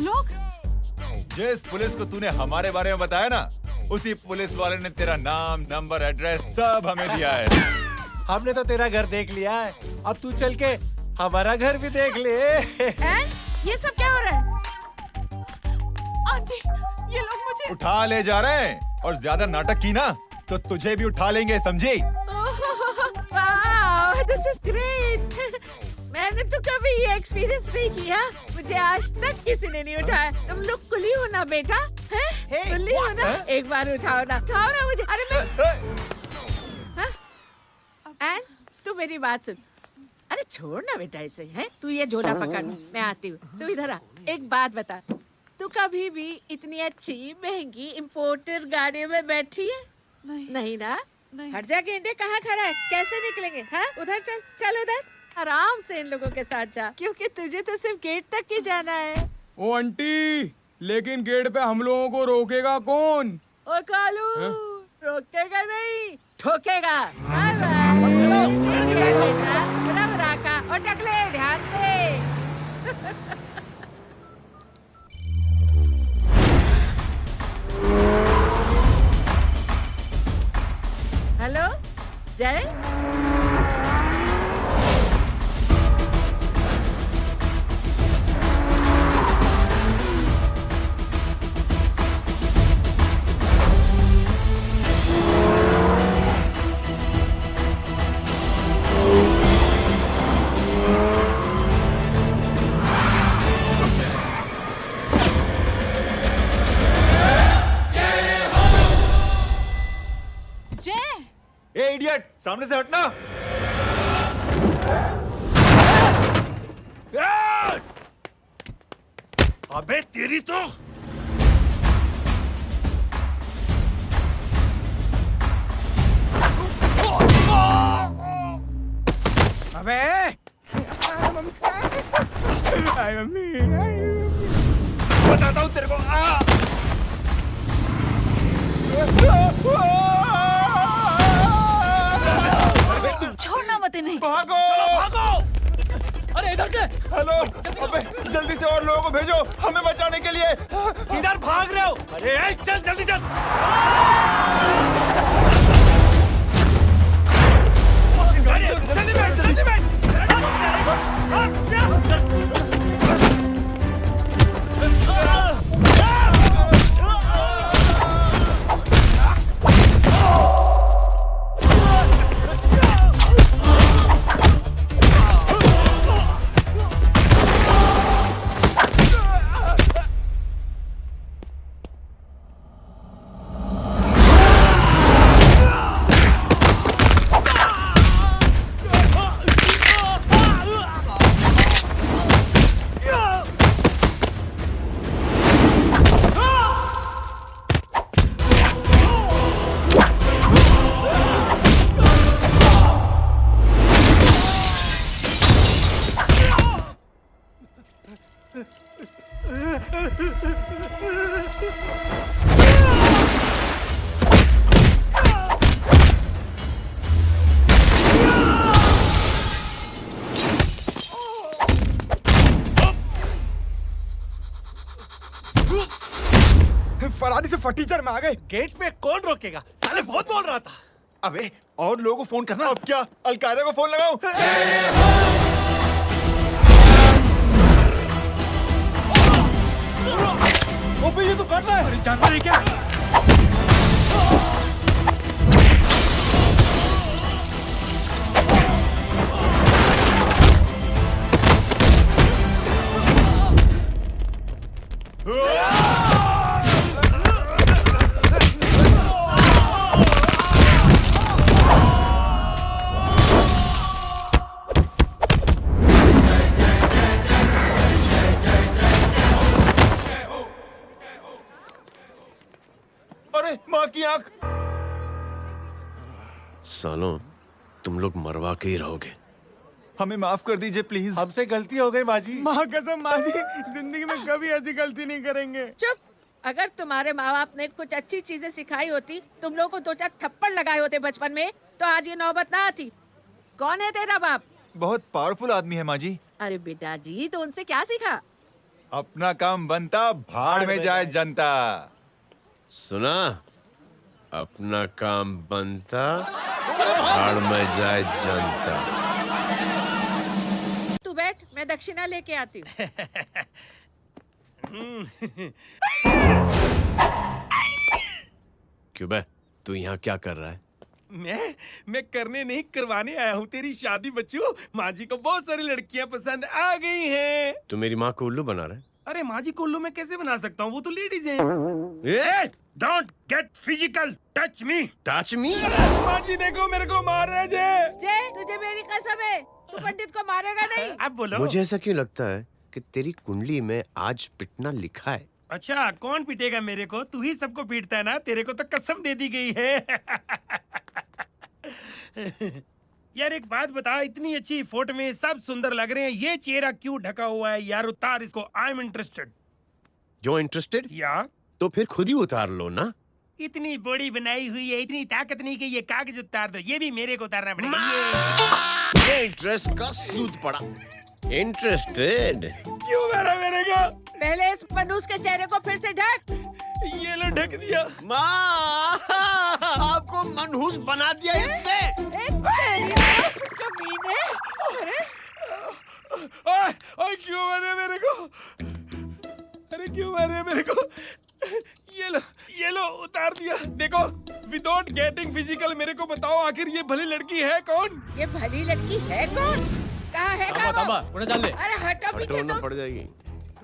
लोग? जिस पुलिस को तूने हमारे बारे में बताया ना, उसी पुलिस वाले ने तेरा नाम, नंबर, एड्रेस सब हमें दिया है। हमने तो तेरा घर देख लिया है, अब तू चल के हमारा घर भी देख ले। ये सब क्या हो रहा है? आंटी, ये लोग मुझे उठा ले जा रहे हैं और ज्यादा नाटक की ना तो तुझे भी उठा लेंगे, समझी? वाह, दिस इज ग्रेट। मैंने तो कभी ये एक्सपीरियंस नहीं किया, मुझे आज तक किसी ने नहीं उठाया। तुम लोग कुली हो ना बेटा, हैं? कुली हो ना? एक बार उठाओ ना मुझे। अरे मैं एंड तू मेरी बात सुन। अरे छोड़ ना बेटा इसे, हैं? तू ये झोला पकड़, मैं आती हूँ। तू इधर आ। एक बात बता, तू कभी भी इतनी अच्छी महंगी इम्पोर्टर गाड़ी में बैठी है? नहीं ना? नहीं। हट जा गेंडे, कहाँ खड़ा है? कैसे निकलेंगे? हाँ, उधर चल उधर। आराम से इन लोगों के साथ जा, क्योंकि तुझे तो सिर्फ गेट तक ही जाना है। ओ आंटी, लेकिन गेट पे हम लोगों को रोकेगा कौन? ओ कालू, रोकेगा नहीं, ठोकेगा। बराबर का और टकले ध्यान से। हेलो जय, ए इडियट, सामने से हटना। अबे तेरी तो अबे आई मम्मी, बताता हूँ तेरे को। छोड़ना मत इन्हें। भागो, चलो भागो। अरे इधर से। हेलो, अबे जल्दी से और लोगों को भेजो हमें बचाने के लिए। इधर भाग रहे हो? अरे चल जल्दी चल। जल्दी बैठ, जल्दी बैठ। फरारी से फटीचर में आ गए। गेट पे कौन रोकेगा? साले बहुत बोल रहा था। अबे और लोगों को फोन करना। अब क्या अलकायदा को फोन लगाऊं? अबे ये तो कर रहा है। अरे जानवर है क्या? अरे माँ की आंख। सालों, तुम लोग मरवा के ही रहोगे। हमें माफ कर दीजिए प्लीज। हमसे गलती हो गई माजी। माँ कसम माँ जी, जिंदगी में कभी ऐसी गलती नहीं करेंगे। चुप। अगर तुम्हारे माँ बाप ने कुछ अच्छी चीजें सिखाई होती, तुम लोगों को 2-4 थप्पड़ लगाए होते बचपन में, तो आज ये नौबत ना आती। कौन है तेरा बाप? बहुत पावरफुल आदमी है माँ जी। अरे बेटा जी, तो उनसे क्या सीखा? अपना काम बनता, भाड़ में जाए जनता। सुना? अपना काम बनता, भाड़ में जाए जनता। तू बैठ, मैं दक्षिणा लेके आती हूँ। क्यों बे? तू यहाँ क्या कर रहा है? मैं करने नहीं करवाने आया हूँ तेरी शादी बच्चू। माँ जी को बहुत सारी लड़कियाँ पसंद आ गई हैं। तू मेरी माँ को उल्लू बना रहा है? अरे माँ जी को उल्लू मैं कैसे बना सकता हूँ, वो तो लेडीज हैं। Don't get physical, touch me. Touch me? माँ जी देखो मेरे को मार रहे जय। जय, तुझे मेरी कसम है, तू पंडित को मारेगा नहीं। अब बोलो। मुझे ऐसा क्यों लगता है कि तेरी कुंडली में आज पिटना लिखा है? अच्छा, कौन पीटेगा मेरे को? तू ही सबको पीटता है ना, तेरे को तो कसम दे दी गई है। यार एक बात बता, इतनी अच्छी फोटो में सब सुंदर लग रहे हैं, ये चेहरा क्यों ढका हुआ है? यार उतार इसको, आई एम इंटरेस्टेड। जो इंटरेस्टेड? या तो फिर खुद ही उतार लो ना। इतनी बॉडी बनाई हुई है, इतनी ताकत नहीं कि ये कागज उतार दो, ये भी मेरे को उतारना पड़ेगा। ये इंटरेस्ट का सूद पड़ा। इंटरेस्टेड? क्यों मारा मेरे को? पहले इस मनूस के चेहरे को फिर से ढक। ये लो ढक दिया। माँ, आपको मनहूस बना दिया इसने। कमीने। अरे ओए क्यों मारे मेरे को? अरे क्यों मारे मेरे को? ये लो उतार दिया। देखो, विदाउट गेटिंग फिजिकल मेरे को बताओ, आखिर ये भली लड़की है कौन? ये भली लड़की है कौन? कहाँ है वो? अरे हटो पीछे तो। पड़ जाएगी।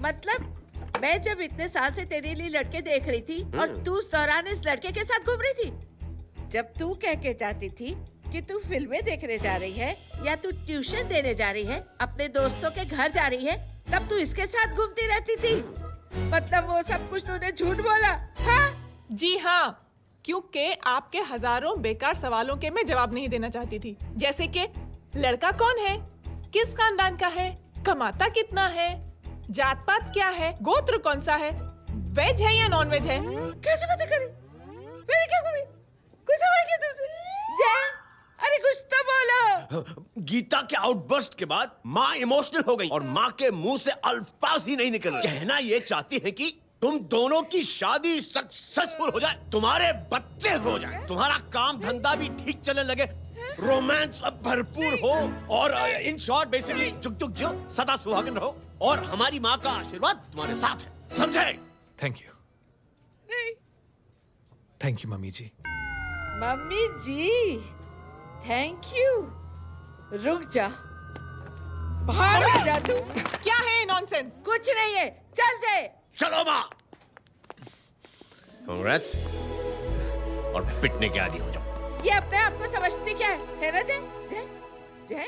मतलब मैं जब इतने साल से तेरे लिए लड़के देख रही थी और तू उस दौरान इस लड़के के साथ घूम रही थी। जब तू कह के जाती थी कि तू फिल्में देखने जा रही है या तू ट्यूशन देने जा रही है, अपने दोस्तों के घर जा रही है, तब तू इसके साथ घूमती रहती थी। मतलब वो सब कुछ तूने झूठ बोला? हाँ? जी हाँ, क्योंकि आपके हजारों बेकार सवालों के मैं जवाब नहीं देना चाहती थी। जैसे कि लड़का कौन है, किस खानदान का है, कमाता कितना है, जात पात क्या है, गोत्र कौन सा है, वेज है या नॉन वेज है। कैसे पता करी? मैंने क्या करी? कोई सवाल किया तुमसे? जय, अरे कुछ तो बोलो। गीता के आउटबर्स्ट के बाद माँ इमोशनल हो गई और माँ के मुंह से अल्फाज ही नहीं निकल रहे। कहना ये चाहती है कि तुम दोनों की शादी सक्सेसफुल हो जाए, तुम्हारे बच्चे हो जाए, तुम्हारा काम धंधा भी ठीक चलने लगे, रोमांस अब भरपूर हो और इन शॉर्ट बेसिकली जुग जुग जियो, सदा सुहागन रहो और हमारी माँ का आशीर्वाद तुम्हारे साथ है। समझे? Thank you. Thank you mummy ji. Mummy ji, thank you. रुक जा, बाहर आ जा तू। क्या है नॉनसेंस? कुछ नहीं है, चल जाए। चलो माँ। कांग्रेस। और पिटने के आदी हो जाओ। ये अपने आप को समझती क्या है ना जय? जय जय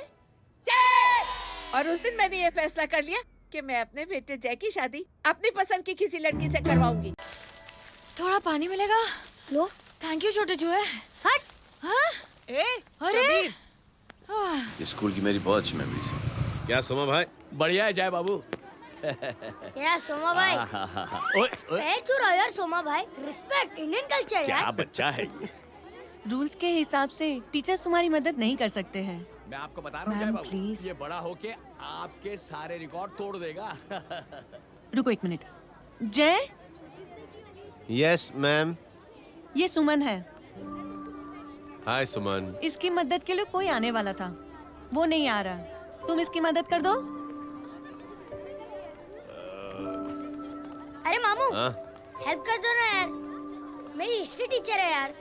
जय। और उस दिन मैंने ये फैसला कर लिया कि मैं अपने बेटे जय की शादी अपनी पसंद की किसी लड़की से करवाऊंगी। थोड़ा पानी मिलेगा? लो। थैंक यू छोटे जुए। हट। हाँ? ए, अरे स्कूल की मेरी बहुत अच्छी मेमोरीज है। क्या सोमा भाई? बढ़िया है जय बाबू। क्या सोमा भाई? पैर छू रहा यार सोमा भाई, रिस्पेक्ट इंडियन कल्चर यार। क्या बच्चा है ये? रूल्स के हिसाब से टीचर्स तुम्हारी मदद नहीं कर सकते हैं। मैं आपको बता रहा हूँ जय मैम, बाबू, प्लीज। ये बड़ा होके आपके सारे रिकॉर्ड तोड़ देगा। रुको एक मिनट। जय, यस मैम। ये सुमन है। हाय सुमन। इसकी मदद के लिए कोई आने वाला था, वो नहीं आ रहा। तुम इसकी मदद कर दो। अरे मामू, हाँ? हेल्प कर दो ना यार, मेरी हिस्ट्री टीचर है यार,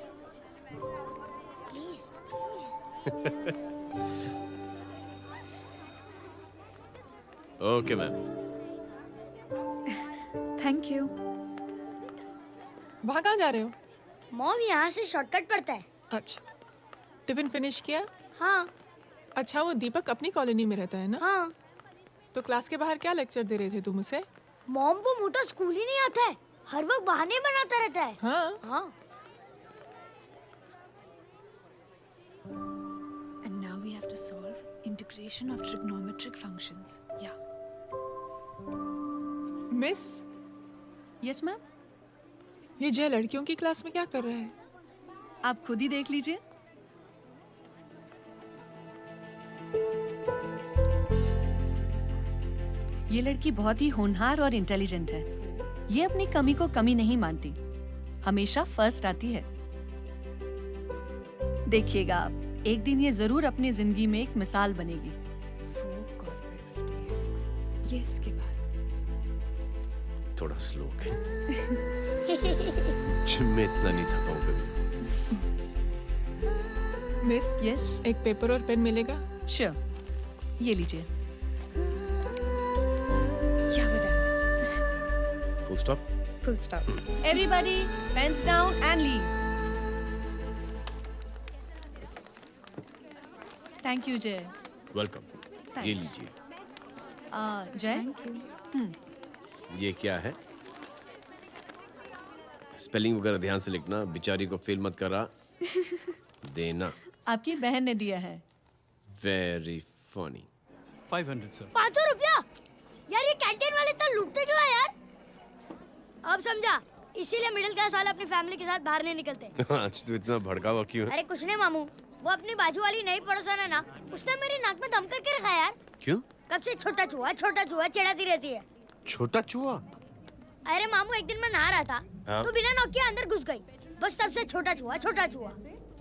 please please. Okay ma'am. Thank you. वहाँ कहाँ जा रहे हो? मॉम यहाँ से शॉर्टकट पड़ता है। अच्छा, टिफिन फिनिश किया? हाँ अच्छा, वो दीपक अपनी कॉलोनी में रहता है ना? हाँ। तो क्लास के बाहर क्या लेक्चर दे रहे थे तुम उसे? मॉम को मुँह तो स्कूल ही नहीं आता है, हर वक्त बहाने बनाता रहता है। हाँ। हाँ। And now we have to solve integration of trigonometric functions. Yeah. Miss, Yes, ma'am. ये जय लड़कियों की क्लास में क्या कर रहा है? आप खुद ही देख लीजिए। ये लड़की बहुत ही होनहार और इंटेलिजेंट है। ये अपनी कमी को कमी नहीं मानती, हमेशा फर्स्ट आती है। देखिएगा आप, एक दिन ये जरूर अपनी जिंदगी में एक मिसाल बनेगी। ये उसके बाद थोड़ा स्लो जिम में इतना नहीं थका हूं कभी। मिस, यस, एक पेपर और पेन मिलेगा? श्योर, ये लीजिए। Full stop. Full stop. Everybody pens down and leave. Thank you Jai. Welcome. ये लीजिए। जय, ये क्या है? स्पेलिंग वगैरह ध्यान से लिखना, बेचारी को फेल मत करा देना। आपकी बहन ने दिया है। Very funny. 500 सर। 500 रुपया? यार ये कैंटीन वाले इतना लूटते क्यों है यार? अब समझा, इसीलिए मिडिल क्लास वाले अपनी फैमिली के साथ बाहर नहीं निकलते। आज तो इतना भड़का हुआ क्यों है? अरे कुछ नहीं मामू, वो अपनी बाजू वाली नई पड़ोसन है ना, उसने मेरी नाक में दम करके रखा यार। क्यों? कब से छोटा चूहा चिढ़ाती रहती है। छोटा चूहा? अरे मामू, एक दिन मैं नहा रहा था, हाँ? तो बिना नॉक के अंदर घुस गई। बस तब से छोटा चूहा।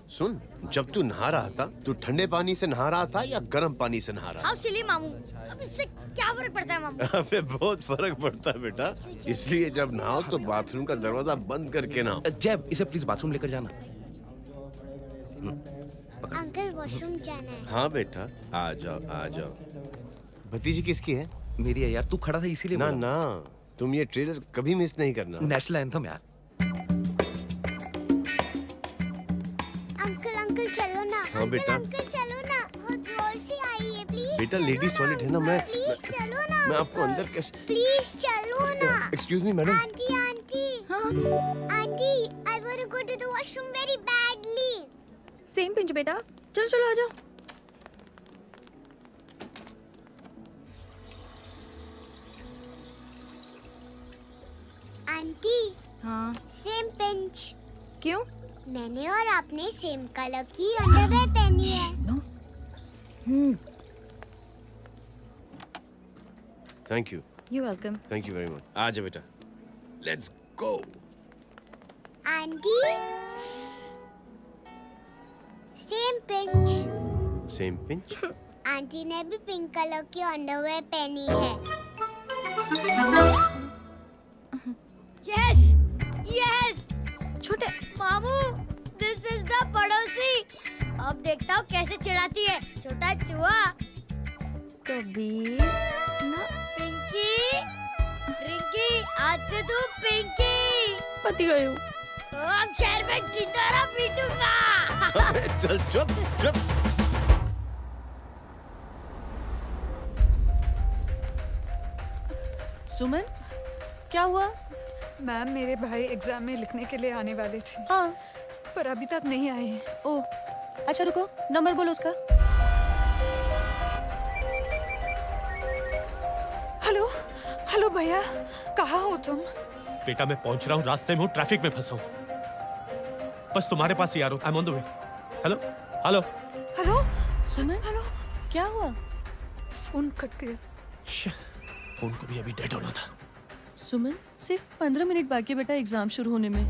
सुन, जब तू नहा रहा था, तू ठंडे पानी से नहा रहा था या गर्म पानी से नहा रहा हाउ सिली मामू, अब इससे क्या फर्क पड़ता है मामू? था? अबे बहुत फर्क पड़ता है बेटा, इसलिए जब नहाओ तो बाथरूम का दरवाजा बंद करके नहाओ। जय, इसे प्लीज बाथरूम लेकर जाना। अंकल वॉशरूम जाना है। हाँ बेटा, आ जाओ आ जाओ। भतीजी किसकी है? मेरी है यार, तू खड़ा था इसीलिए ना बोला। ना, तुम ये ट्रेलर कभी मिस नहीं करना। नेशनल एंथम यार। अंकल चलो ना। हाँ बेटा। अंकल चलो ना, बहुत जोर से आई है, प्लीज। बेटा लेडीज टॉयलेट है ना, प्लीज चलो ना। मैं आपको अंदर कैसे? प्लीज चलो ना। Excuse me madam. Aunty I want to go to the washroom very badly. Same pinch बेटा, चलो आ जाओ। आंटी, हाँ सेम पिंच। क्यों? मैंने और आपने सेम कलर की अंडरवेयर पहनी है। Thank you. You welcome. Thank you very much. आ जा बेटा, let's go. Aunty, same pinch. Same pinch? Aunty ने भी पिंक कलर की अंडरवेयर पहनी है। Yes yes. छोटे मामू, दिस इज द पड़ोसी। अब देखता हूँ कैसे चिढ़ाती है छोटा चूहा। कबीर ना। पिंकी, रिंकी, आज से तू पिंकी। पति गए हो। अब शहर में टिंडोरा पीटूंगा। चल चुप चुप। सुमन, क्या हुआ? मैम, मेरे भाई एग्जाम में लिखने के लिए आने वाले थे। हाँ, पर अभी तक नहीं आए हैं। ओह, अच्छा रुको, नंबर बोलो उसका। हेलो भैया, कहाँ हो तुम? बेटा मैं पहुंच रहा हूँ, रास्ते में हूँ, ट्रैफिक में फंसा हूँ। बस तुम्हारे पास ही आ रहा हूँ। I am on the way. Hello hello hello Suman, hello. क्या हुआ? फोन कट गया। फोन को भी अभी डेड होना था। सुमन, सिर्फ 15 मिनट बाकी बेटा एग्जाम शुरू होने में।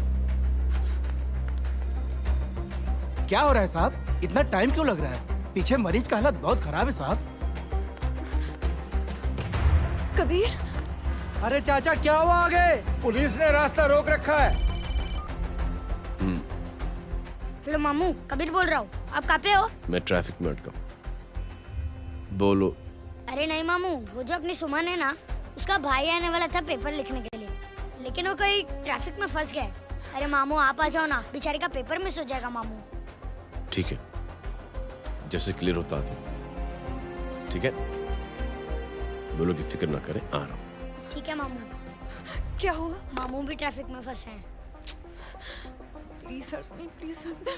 क्या हो रहा है साहब? इतना टाइम क्यों लग रहा है? पीछे मरीज का हालत बहुत खराब है साहब। कबीर, अरे चाचा क्या हुआ आगे? पुलिस ने रास्ता रोक रखा है। हेलो मामू, कबीर बोल रहा हूँ। आप कहाँ पे हो? मैं ट्रैफिक में अटका। बोलो। अरे नहीं मामू, वो जो अपनी सुमन है ना, उसका भाई आने वाला था पेपर लिखने के लिए, लेकिन वो कहीं ट्रैफिक में फंस गया। अरे मामू आप आ जाओ ना, बेचारे का पेपर मिस हो जाएगा मामू। ठीक है, जैसे क्लियर होता था। ठीक है, बोलो कि फिक्र ना करें, आ रहा हूँ। ठीक है मामू। क्या हुआ? मामू भी ट्रैफिक में फंसे हैं। Please help me, please help me.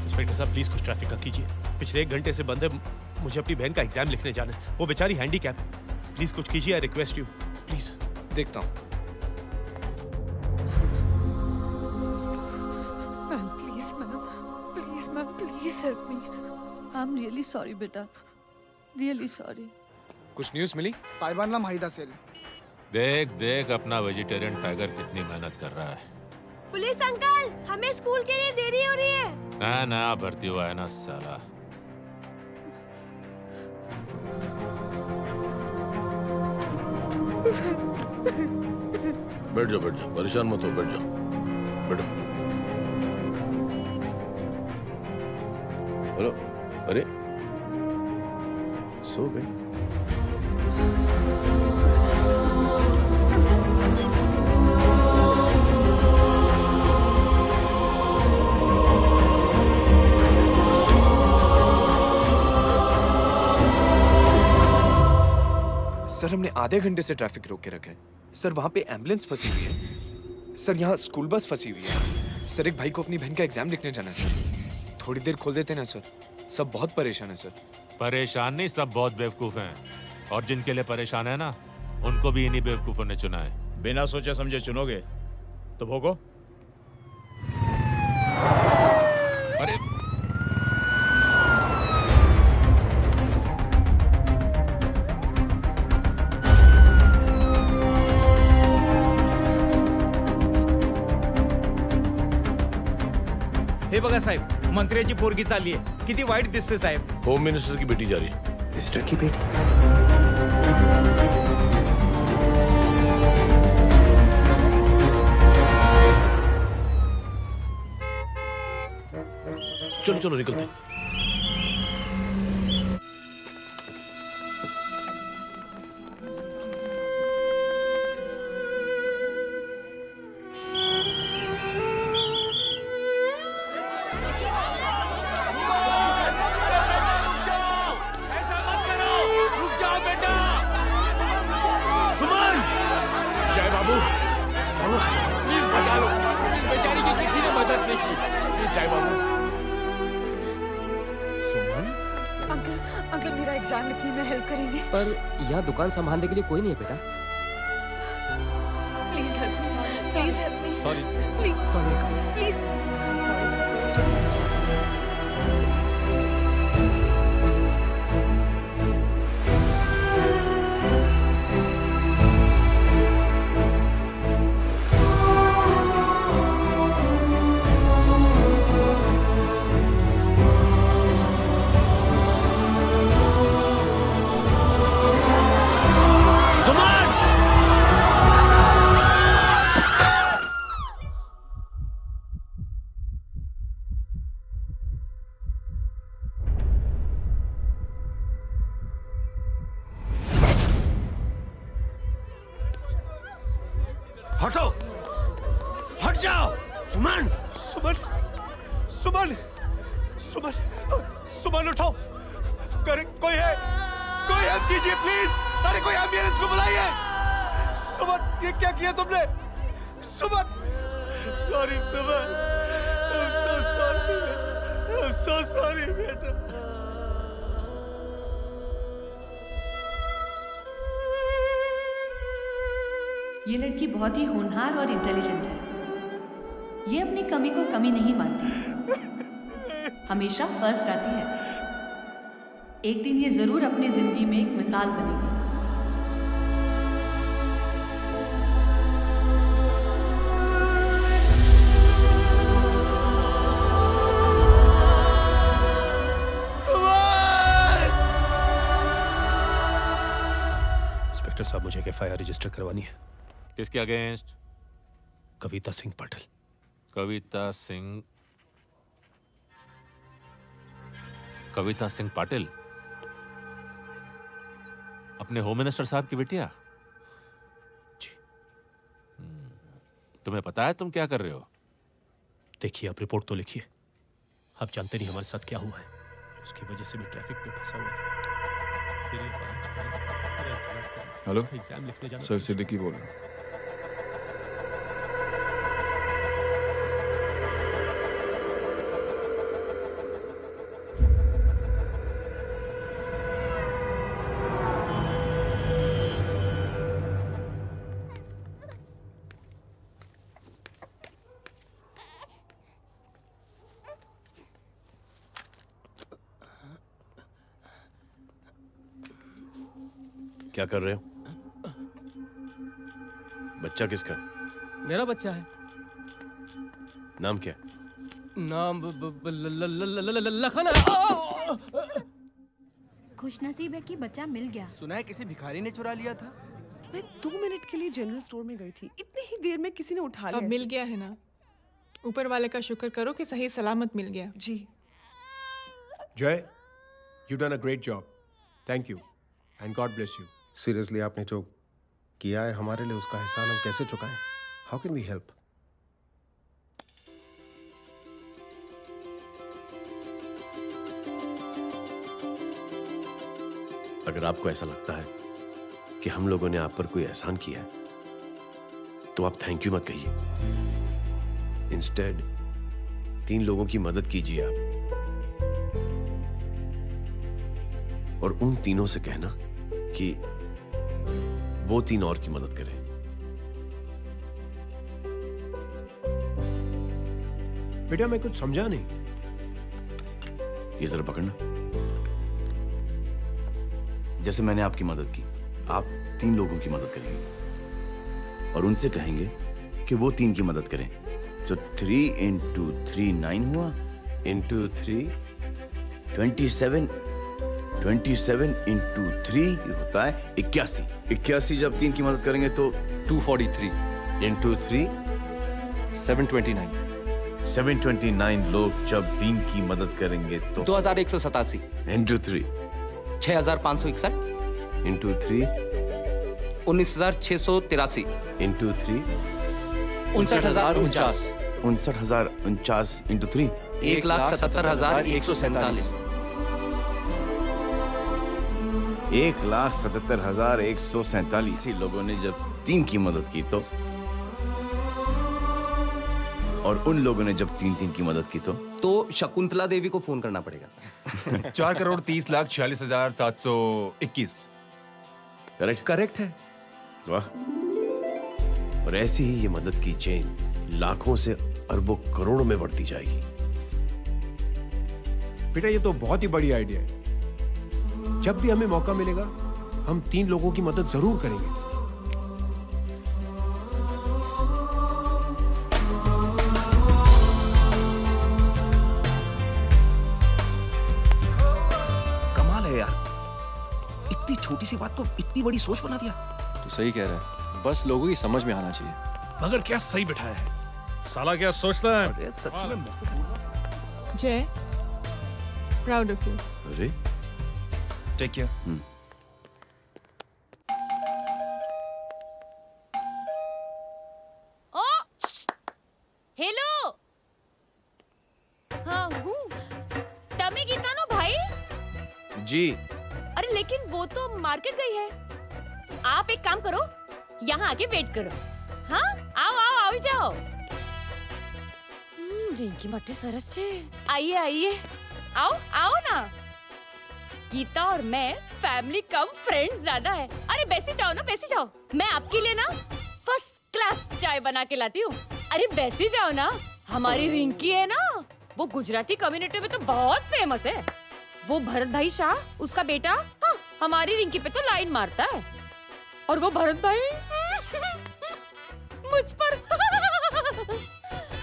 Inspector साहब प्लीज कुछ ट्रैफिक का कीजिए। पिछले 1 घंटे से बंद है, मुझे अपनी बहन का एग्जाम लिखने जाना है। वो बेचारी हैंडीकैप है। प्लीज कुछ कीजिए, आई रिक्वेस्ट यू प्लीज। देखता हूँ। Ma'am please ma'am, please help me. I am really sorry बेटा, रियली सॉरी। कुछ न्यूज़ मिली? साहिबान माहिदा सेल। देख देख अपना वेजिटेरियन टाइगर कितनी मेहनत कर रहा है। पुलिस अंकल, हमें स्कूल के लिए देरी हो रही है। नया नया भर्ती हुआ है ना साला। बैठ जाओ, परेशान मत हो, बैठ जाओ, बैठो। हेलो, अरे सो गई? सर हमने आधे घंटे से ट्रैफिक रोक के रखा है। सर वहाँ पे एम्बुलेंस फंसी हुई है। सर यहाँ स्कूल बस फंसी हुई है। सर एक भाई को अपनी बहन का एग्जाम लिखने जाना है सर। थोड़ी देर खोल देते ना सर। सब बहुत परेशान है सर। परेशान नहीं, सब बहुत बेवकूफ हैं। और जिनके लिए परेशान है ना, उनको भी इन्हीं बेवकूफों ने चुना है। बिना सोचे समझे चुनोगे तो भोगो। अरे हे बघा साहेब, मंत्र्याची पोरगी चालली आहे. किती वाईट दिसते साहेब. होम मिनिस्टर की बेटी जा रही है। मिनिस्टर की बेटी? चलो चलो निकलते हैं। अंकल मेरा एग्जाम लिखने में हेल्प करेंगे? पर यहाँ दुकान संभालने के लिए कोई नहीं है बेटा। Please help me, please help me. Sorry, please sorry, please. हटो, हट जाओ। सुमन, सुमन, सुमन, सुमन, सुमन उठो। कोई है? कोई हेल्प कीजिए प्लीज। अरे कोई एम्बुलेंस को बुलाइए। सुमन, ये क्या किया तुमने? Suman, sorry Suman, I'm so sorry, I'm so sorry बेटा। ये लड़की बहुत ही होनहार और इंटेलिजेंट है। ये अपनी कमी को कमी नहीं मानती, हमेशा फर्स्ट आती है। एक दिन ये जरूर अपनी जिंदगी में एक मिसाल बनेगी। इंस्पेक्टर साहब, मुझे एफआईआर रजिस्टर करवानी है। किसके अगेंस्ट? कविता सिंह पाटिल। कविता सिंह? कविता सिंह पाटिल अपने होम मिनिस्टर साहब की बेटिया? जी। तुम्हें पता है तुम क्या कर रहे हो? देखिए, आप रिपोर्ट तो लिखिए। आप जानते नहीं हमारे साथ क्या हुआ है। उसकी वजह से मैं ट्रैफिक पे फंसा हुआ था। फिर ये हेलो एग्जाम लिखने जाना। सर सिद्दीकी बोल रहा हूँ। क्या कर रहे हो? बच्चा किसका? मेरा बच्चा है। नाम क्या? नाम लखन है। खुशनसीब है कि बच्चा मिल गया। सुना है किसी भिखारी ने चुरा लिया था। मैं 2 मिनट के लिए जनरल स्टोर में गई थी, इतनी ही देर में किसी ने उठा लिया। अब मिल गया है ना, ऊपर वाले का शुक्र करो कि सही सलामत मिल गया। जी। जय, you done a great job, thank you and God bless you. Seriously आपने जो किया है हमारे लिए, उसका एहसान हम कैसे चुकाएं? How can we help? अगर आपको ऐसा लगता है कि हम लोगों ने आप पर कोई एहसान किया है तो आप थैंक यू मत कहिए। इंस्टेड 3 लोगों की मदद कीजिए आप, और उन तीनों से कहना कि वो 3 और की मदद करें। बेटा मैं कुछ समझा नहीं। ये जरा पकड़ना। जैसे मैंने आपकी मदद की, आप 3 लोगों की मदद करेंगे और उनसे कहेंगे कि वो 3 की मदद करें। तो 3 into 3 9 हुआ, into 3 27, 27 into 3 ये होता है 81। 81 जब 3 की मदद करेंगे तो 243 into 3 729 729 लोग जब 3 की मदद करेंगे तो 2187 into 3 6561 into 3 19683 into 3 59049 59049 into 3 1,77,147 1,77,147 लोगों ने जब 3 की मदद की तो, और उन लोगों ने जब 3 की मदद की तो शकुंतला देवी को फोन करना पड़ेगा। 4,30,46,721। करेक्ट है। वाह। और ऐसी ही ये मदद की चेन लाखों से अरबों करोड़ों में बढ़ती जाएगी। बेटा ये तो बहुत ही बड़ी आइडिया है। जब भी हमें मौका मिलेगा हम 3 लोगों की मदद जरूर करेंगे। कमाल है यार, इतनी छोटी सी बात को इतनी बड़ी सोच बना दिया। तू सही कह रहा है, बस लोगों की समझ में आना चाहिए। मगर क्या सही बिठाया है, साला क्या सोचता है। सच में जय, प्राउड ऑफ यू। अरे टेक केयर। ओ हेलो, हाँ हूँ तमे गीता नो भाई जी। अरे लेकिन वो तो मार्केट गई है। आप एक काम करो, यहाँ आके वेट करो। हाँ आओ आओ आओ जाओ। रिंकी मट्टी सरस छे। आइए आइए, आओ आओ ना। गीता और मैं फैमिली कम फ्रेंड्स ज्यादा है। अरे बैसी जाओ ना, बैसी जाओ। मैं आपके लिए ना फर्स्ट क्लास चाय बना के लाती हूँ। अरे बैसी जाओ ना। हमारी रिंकी है ना, वो गुजराती कम्युनिटी में तो बहुत फेमस है। वो भरत भाई शाह, उसका बेटा, हाँ, हमारी रिंकी पे तो लाइन मारता है। और वो भरत भाई मुझ पर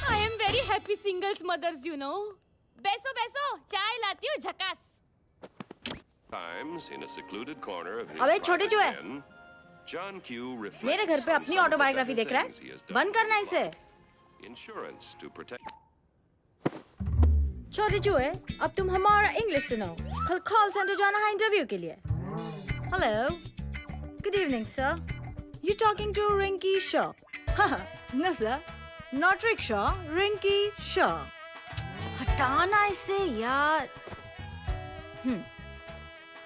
I am very happy singles mothers you know. बैसो बैसो, चाय लाती हूँ झकास। अबे छोटे चूहे, मेरे घर पे अपनी ऑटोबायोग्राफी देख रहा है? बंद करना इसे। छोटे चूहे, अब तुम हमारा इंग्लिश सुनो। कल कॉल सेंटर जाना है इंटरव्यू के लिए। Hello, good evening sir, you talking to Rinki Shaw? No sir, not rickshaw, Rinki Shaw. हटाना इसे यार।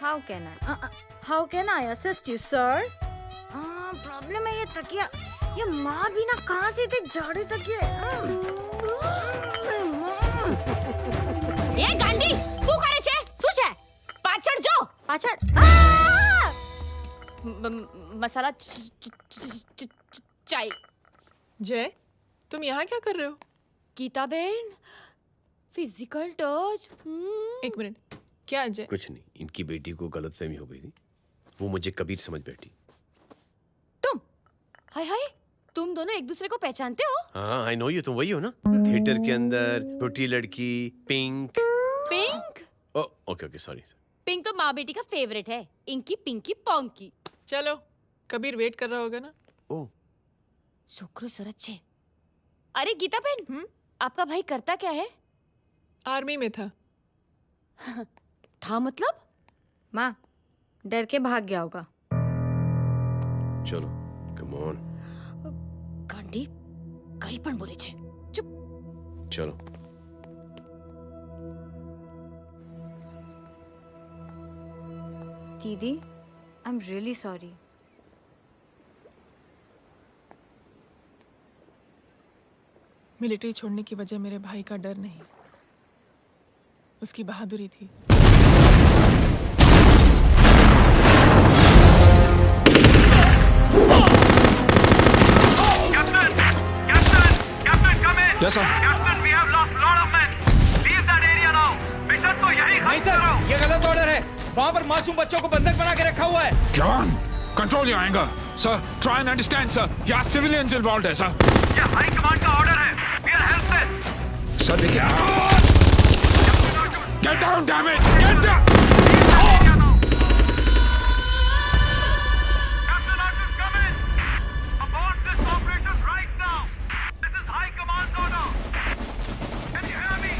How can I assist you, sir? Problem है ये तकिया, ये माँ भी ना कहाँ से इतने जाड़े तकिए। ये गांडी, શું કરે છે? શું છે? પાછળ જો, પાછળ। मसाला चाय। जय, तुम यहाँ क्या कर रहे हो? गीता बहन, फिजिकल टच। एक मिनट, क्या जय? कुछ नहीं, इनकी बेटी को गलतफहमी हो गई थी, वो मुझे कबीर समझ बैठी। हाय हाय, तुम दोनों एक दूसरे को पहचानते हो? हाँ, आई नो यू, तुम वही हो ना? थिएटर के अंदर छोटी लड़की pink. Pink? Okay okay, sorry. Pink तो माँ बेटी का फेवरेट है। Inky pinky ponky. चलो, कबीर वेट कर रहा होगा ना? ओह, शुक्र सरच्चे। अरे गीता बहन, आपका भाई करता क्या है? आर्मी में था। था मतलब? माँ, डर के भाग गया होगा। चलो, कम ऑन। गांडी, कहीं पण बोले छे। चुप। चलो। दीदी, I am really sorry. Military छोड़ने की वजह मेरे भाई का डर नहीं, उसकी बहादुरी थी। Yes, sir. Captain, we have lost lot of men. Leave that area now. Mission तो यही खत्म नहीं सर, ये गलत ऑर्डर है। वहाँ पर मासूम बच्चों को बंधक बना के रखा हुआ है। John, control your anger. Sir, try and understand, sir. यहाँ civilians involved है, sir. ये हाई कमांड का ऑर्डर है। We are helpless. Sir, देखिए। Get down, damn it! Get down! Captain, orders come in. Abort this operation right now. This is high command's order. Can you hear me?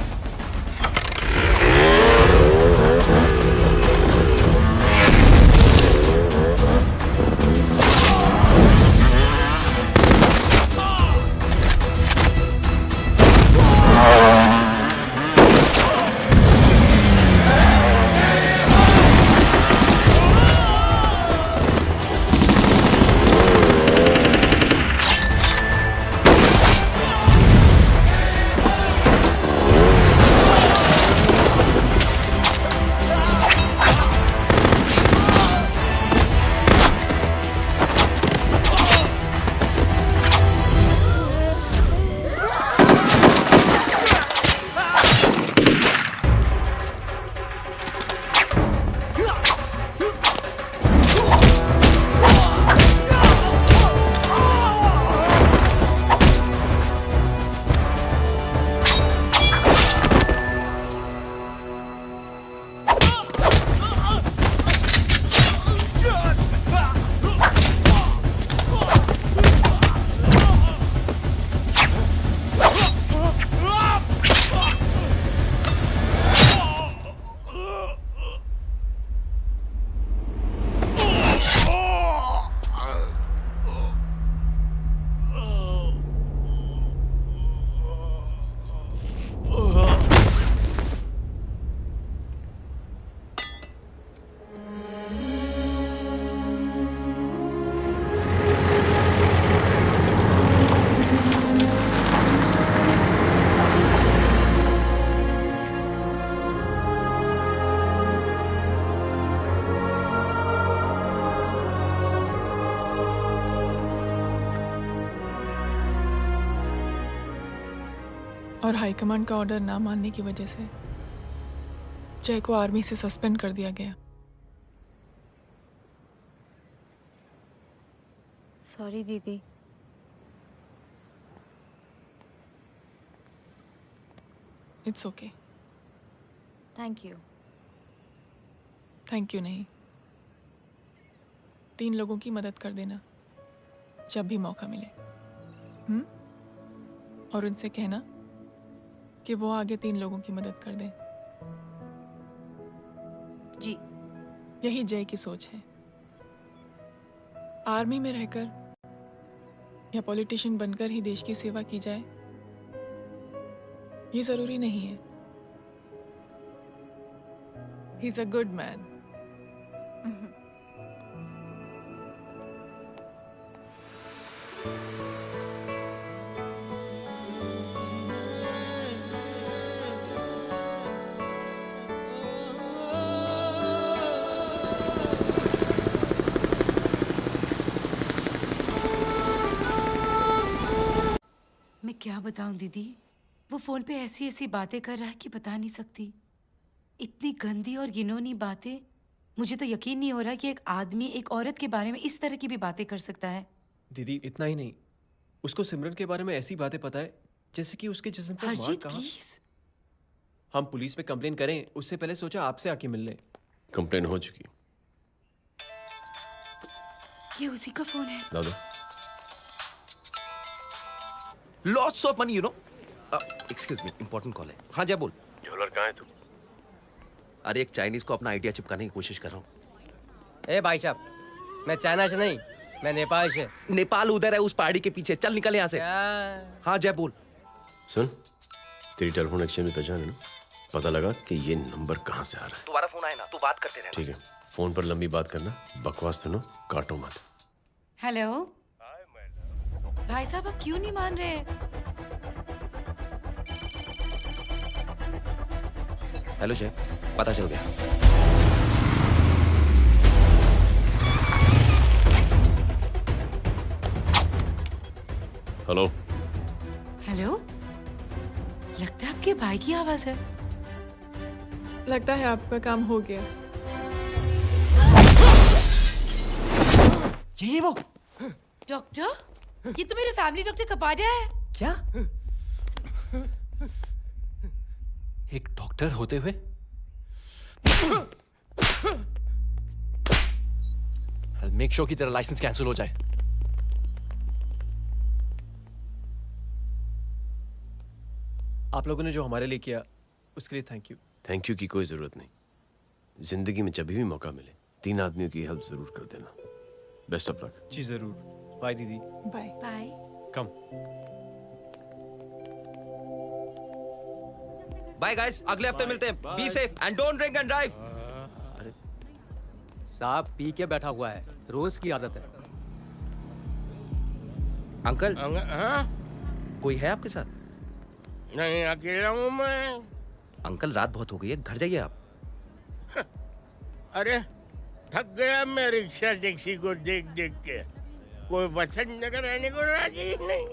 और high command का order ना मानने की वजह से जय को आर्मी से सस्पेंड कर दिया गया। सॉरी दीदी। It's okay. Thank you. Thank you नहीं, 3 लोगों की मदद कर देना जब भी मौका मिले। और उनसे कहना कि वो आगे 3 लोगों की मदद कर दें। जी। यही जय की सोच है। आर्मी में रहकर या पॉलिटिशियन बनकर ही देश की सेवा की जाए, ये जरूरी नहीं है। He is a good man. मैं क्या बताऊं दीदी, वो फोन पे ऐसी ऐसी बातें कर रहा है कि बता नहीं सकती। इतनी गंदी और घिनौनी बातें मुझे तो यकीन नहीं हो रहा कि एक आदमी एक औरत के बारे में इस तरह की भी बातें कर सकता है। दीदी इतना ही नहीं, उसको सिमरन के बारे में ऐसी बातें पता है जैसे कि उसके जिस्म पर मार हरजीत कहाँ। प्लीज। हम पुलिस में कंप्लेन करें उससे पहले सोचा आपसे आके मिल लें। कंप्लेन हो चुकी। ये उसी का फोन है। दादा lots of money, you know. Excuse me, important call है। हाँ जय बोल। ज्वेलर कहाँ है तू? अरे एक चाइनीज को अपना आइडिया चिपकाने की कोशिश कर रहा हूँ। ए भाई साहब, मैं चाइना से नहीं, मैं नेपाल से। नेपाल उधर है उस पहाड़ी के पीछे, चल निकल यहाँ से। हाँ जय बोल। सुन, तेरी टेलीफोन एक्सचेंज में पहचान है ना? पता लगा कि ये नंबर कहाँ से आ रहा है। तुम्हारा फोन आए ना, तू बात करते रहे। ठीक है, फोन पर लंबी बात करना, बकवास सुनो, काटो मत। हेलो भाई साहब, आप क्यों नहीं मान रहे? हेलो जय, पता चल गया। हेलो हेलो, लगता है आपके भाई की आवाज है। लगता है आपका काम हो गया। ये वो डॉक्टर, ये तो मेरे फैमिली डॉक्टर कपाडिया है। क्या? एक डॉक्टर होते हुए? I'll make sure कि तेरा लाइसेंस कैंसिल हो जाए। आप लोगों ने जो हमारे लिए किया उसके लिए थैंक यू। थैंक यू की कोई जरूरत नहीं। जिंदगी में जब भी मौका मिले 3 आदमियों की हेल्प जरूर कर देना। Best of luck. जी जरूर। बाय दीदी। Bye bye. Come. Bye guys, अगले हफ्ते मिलते हैं। Be safe and don't drink and drive. साहब पी के बैठा हुआ है, रोज की आदत है। अंकल हाँ? कोई है आपके साथ? नहीं, अकेला हूँ मैं। अंकल रात बहुत हो गई है, घर जाइए आप। अरे थक गया मैं रिक्शा टैक्सी को देख देख के। कोई बसंत नगर रहने को राजी नहीं।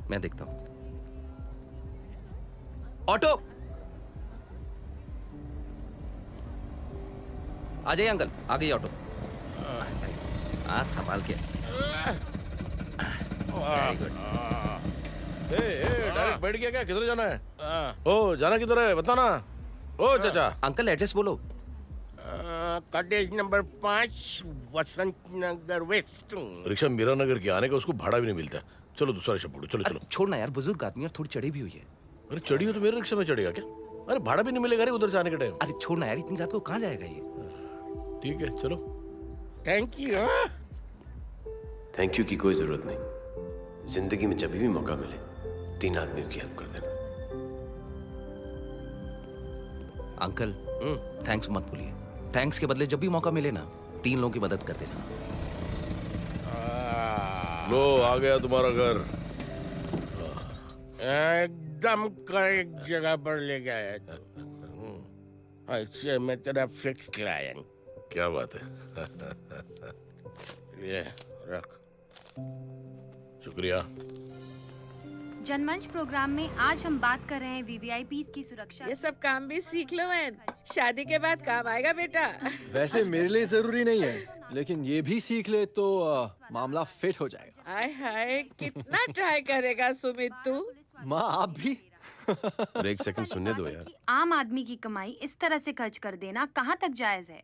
मैं देखता हूँ। ऑटो आ जाइए अंकल, आ गई ऑटो। हाँ संभाल के। Very good. डायरेक्ट बैठ गया क्या? किधर जाना है? ओ जाना किधर है बताना। ओ चाचा। अंकल एड्रेस बोलो। कॉटेज नंबर 5 वसंत नगर वेस्ट। रिक्शा मीरा नगर के आने का उसको भाड़ा भी नहीं मिलता। चलो दूसरा रिक्शा पकड़ो। चलो चलो। छोड़ना यार, बुजुर्ग आदमी और थोड़ी चढ़ी भी हुई है। अरे चढ़ी हो तो मेरे रिक्शा में चढ़ेगा क्या? अरे भाड़ा भी नहीं मिलेगा रे उधर से आने के टाइम। अरे छोड़ना यार, इतनी रात को कहाँ जाएगा ये? ठीक है चलो। Thank you. थैंक यू की कोई जरूरत नहीं। जिंदगी में जब भी मौका मिले 3 आदमियों की हेल्प कर देना। अंकल थैंक्स मत भूलिए। थैंक्स के बदले जब भी मौका मिले ना 3 लोगों की मदद कर देना। लो आ गया तुम्हारा घर। एकदम करेक्ट जगह पर ले गया तू। ऐसे मैं तेरा फिक्स क्लाइंट। क्या बात है। ये रख। शुक्रिया। जनमंच प्रोग्राम में आज हम बात कर रहे हैं वीवीआईपी की सुरक्षा। ये सब काम भी सीख लो मैन, शादी के बाद काम आएगा बेटा। वैसे मेरे लिए जरूरी नहीं है, लेकिन ये भी सीख ले तो मामला फिट हो जाएगा। हाय हाय, कितना ट्राई करेगा सुमित तू? माँ आप भी। अरे एक सेकंड सुनने दो यार। आम आदमी की कमाई इस तरह से खर्च कर देना कहाँ तक जायज है?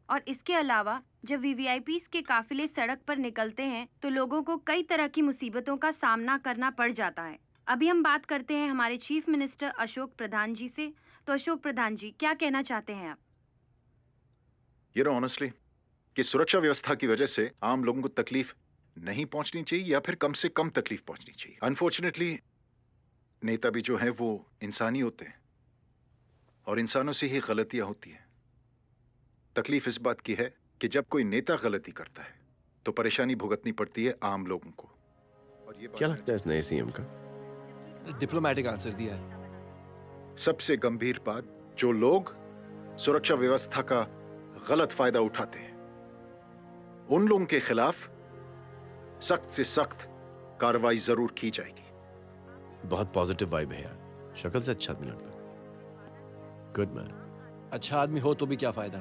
और इसके अलावा जब वीवीआईपी के काफिले सड़क पर निकलते हैं तो लोगों को कई तरह की मुसीबतों का सामना करना पड़ जाता है। अभी हम बात करते हैं हमारे चीफ मिनिस्टर अशोक प्रधान जी से। तो अशोक प्रधान जी, क्या कहना चाहते हैं आप? ये नो ऑनेस्टली कि सुरक्षा व्यवस्था की वजह से आम लोगों को तकलीफ नहीं पहुंचनी चाहिए या फिर कम से कम तकलीफ पहुंचनी चाहिए। अनफॉर्चुनेटली नेता भी जो है वो इंसानी होते हैं और इंसानों से ही गलतियां होती हैं। तकलीफ इस बात की है कि जब कोई नेता गलती करता है तो परेशानी भुगतनी पड़ती है आम लोगों को। और ये क्या लगता है इस नए सीएम का? डिप्लोमेटिक आंसर दिया है। सबसे गंभीर बात, जो लोग सुरक्षा व्यवस्था का गलत फायदा उठाते हैं उन लोगों के खिलाफ सख्त से सख्त कार्रवाई जरूर की जाएगी। बहुत पॉजिटिव वाइब है यार। शक्ल से अच्छा आदमी लगता है। Good man. अच्छा आदमी हो तो भी क्या फायदा,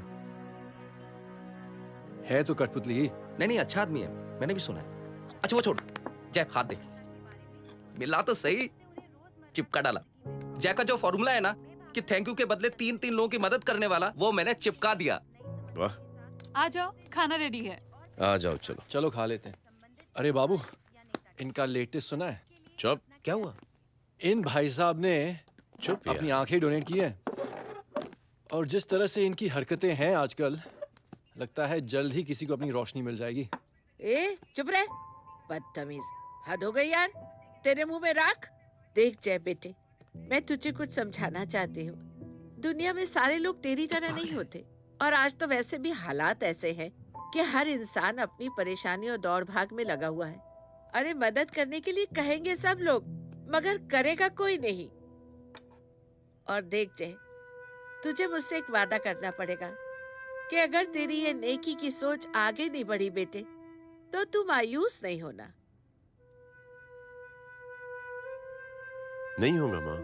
है तो कठपुतली ही। नहीं, अच्छा आदमी है, मैंने भी सुना है। अच्छा वो छोड़, जय हाथ दे। मिला तो सही, चिपका डाला। जय का जो फॉर्मूला है ना कि थैंक यू के बदले 3 लोगों की मदद करने वाला, वो मैंने चिपका दिया। वाह, आ जाओ, खाना रेडी है। आ जाओ, चलो चलो खा लेते हैं। अरे बाबू, इनका लेटेस्ट सुना है? चुप। क्या हुआ? इन भाई साहब ने चुप अपनी आंखें डोनेट की हैं, और जिस तरह से इनकी हरकतें हैं आजकल, लगता है जल्द ही किसी को अपनी रोशनी मिल जाएगी। ए चुप रह, बदतमीज, हद हो गई यार। तेरे मुंह में राख। देख जय बेटे, मैं तुझे कुछ समझाना चाहती हूँ। दुनिया में सारे लोग तेरी तरह नहीं होते, और आज तो वैसे भी हालात ऐसे हैं कि हर इंसान अपनी परेशानी और दौड़ भाग में लगा हुआ है। अरे मदद करने के लिए कहेंगे सब लोग, मगर करेगा कोई नहीं। और देख जय, तुझे मुझसे एक वादा करना पड़ेगा कि अगर तेरी ये नेकी की सोच आगे नहीं बढ़ी बेटे, तो तू मायूस नहीं होना। नहीं होगा माँ,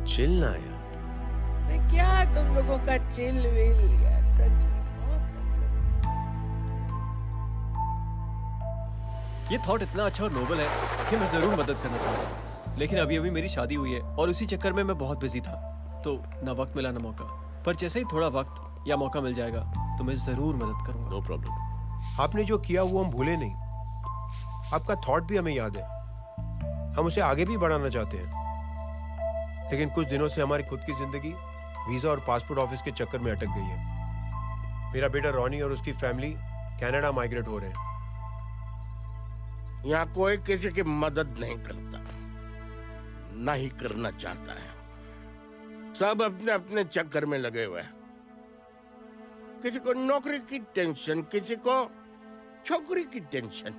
चिल ना यार। अरे क्या तुम लोगों का चिल विल यार, सच में ये थॉट इतना अच्छा और नोबल है कि मैं जरूर मदद करना चाहता हूँ, लेकिन अभी अभी मेरी शादी हुई है और उसी चक्कर में मैं बहुत बिजी था, तो ना वक्त मिला ना मौका। पर जैसे ही थोड़ा वक्त या मौका मिल जाएगा तो मैं जरूर मदद करूंगा। No problem. आपने जो किया वो हम भूले नहीं, आपका थॉट भी हमें याद है, हम उसे आगे भी बढ़ाना चाहते हैं। लेकिन कुछ दिनों से हमारी खुद की जिंदगी वीजा और पासपोर्ट ऑफिस के चक्कर में अटक गई है। मेरा बेटा रॉनी और उसकी फैमिली कनाडा माइग्रेट हो रहे हैं। यहाँ कोई किसी की मदद नहीं करता, ना ही करना चाहता है। सब अपने अपने चक्कर में लगे हुए हैं। किसी को नौकरी की टेंशन, किसी को छोकरी की टेंशन।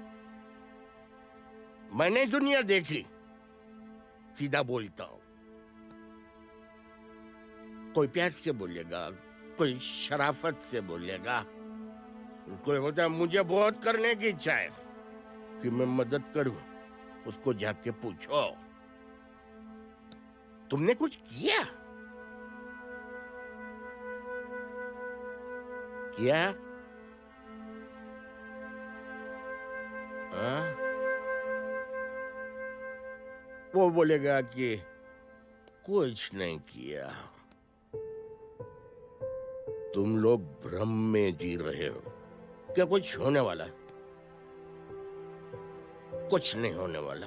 मैंने दुनिया देखी, सीधा बोलता हूं। कोई प्यार से बोलेगा, कोई शराफत से बोलेगा, कोई बोलता है मुझे बहुत करने की इच्छा है कि मैं मदद करूं। उसको जाके पूछो, तुमने कुछ किया? क्या? वो बोलेगा कि कुछ नहीं किया। तुम लोग भ्रम में जी रहे हो। क्या कुछ होने वाला है? कुछ नहीं होने वाला।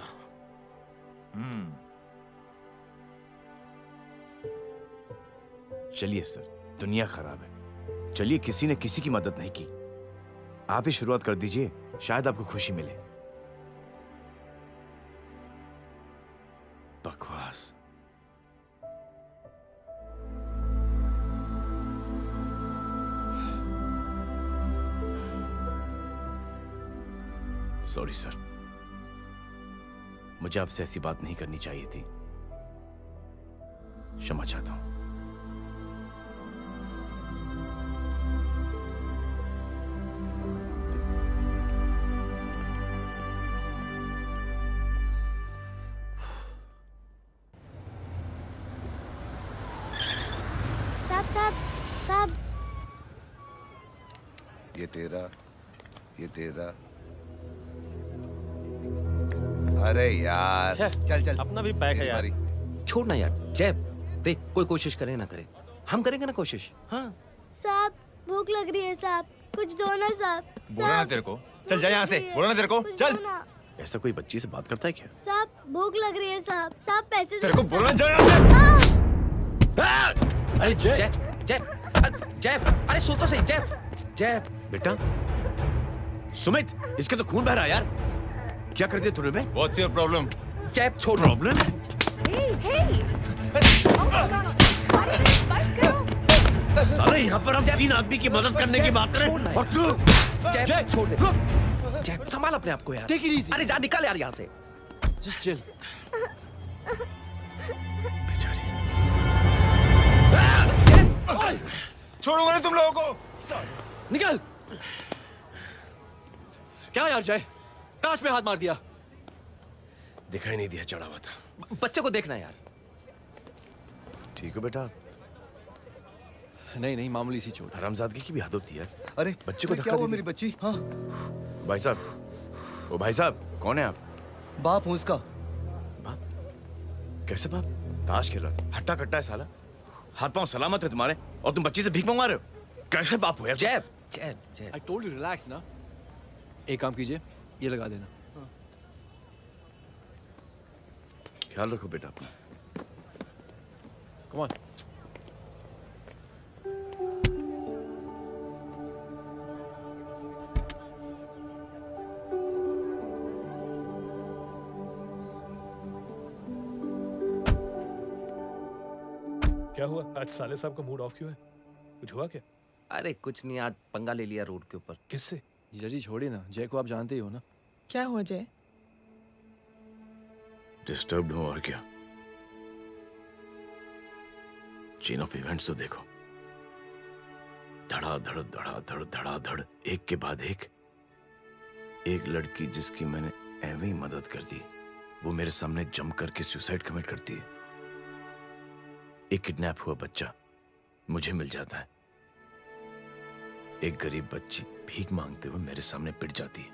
चलिए सर, दुनिया खराब है, चलिए किसी ने किसी की मदद नहीं की, आप ही शुरुआत कर दीजिए, शायद आपको खुशी मिले। बकवास। सॉरी सर, मुझे आपसे ऐसी बात नहीं करनी चाहिए थी, क्षमा चाहता हूं। साहब, ये तेरा। अरे यार, चल अपना भी पैक है यार। छोड़ ना यार, जय देख, कोई कोशिश करे ना करे, हम करेंगे ना कोशिश। हाँ साहब, भूख लग रही है साहब, कुछ दो ना साहब। बोला ना तेरे को, चल जा यहाँ से, बोला ना तेरे को, चल। ऐसा कोई बच्ची से बात करता है क्या? साहब भूख लग रही है साहब, पैसे तेरे को बोला जा यहाँ से। अरे जय जय, अरे सुन तो सही। जय बेटा, सुमित, इसके तो खून बह रहा है यार, क्या कर दिया तूने? What's your problem? जय छोड़। प्रॉब्लम? सारे यहाँ पर हम 3 आदमी की मदद करने की बात करें और तू जय छोड़ दे। जय संभाल अपने आप को यार। अरे जा, निकल यार यहाँ से। Just chill. छोड़ूंगा नहीं तुम लोगों को। निकल। क्या यार जय, कांच में हाथ मार दिया। दिखाई नहीं दिया, चढ़ा हुआ था। बच्चे को देखना यार। ठीक है बेटा, नहीं नहीं, मामूली सी चोट। हरामजादगी की भी हद होती है। अरे बच्चे को क्या धक्का हुआ दे मेरी दिया। बच्ची? हाँ भाई साहब, ओ भाई साहब, कौन है आप? बाप हूँ इसका। कैसे बाप? ताश खेल रहा था, हट्टा कट्टा है साला। हाथ पांव सलामत है तुम्हारे और तुम बच्ची से भीख मंगवा रहे हो? कैसे बाप हो यार? जैब जैब जैब। I told you relax ना। एक काम कीजिए, ये लगा देना। ख्याल रखो बेटा अपना। Come on। क्या हुआ? आज साले साहब का मूड ऑफ क्यों है? कुछ हुआ क्या? अरे कुछ नहीं, आज पंगा ले लिया रोड के ऊपर। किससे? जीजा जी छोड़िए ना, जय को आप जानते ही हो ना। क्या हुआ जय? डिस्टर्ब्ड हूं और क्या। चेन ऑफ इवेंट्स तो देखो, धड़ाधड़ धड़ाधड़ धड़ाधड़, एक के बाद एक लड़की जिसकी मैंने एवं ही मदद कर दी, वो मेरे सामने जम करके सुसाइड कमिट करती है। एक किडनैप हुआ बच्चा मुझे मिल जाता है। एक गरीब बच्ची भीख मांगते हुए मेरे सामने पिट जाती है।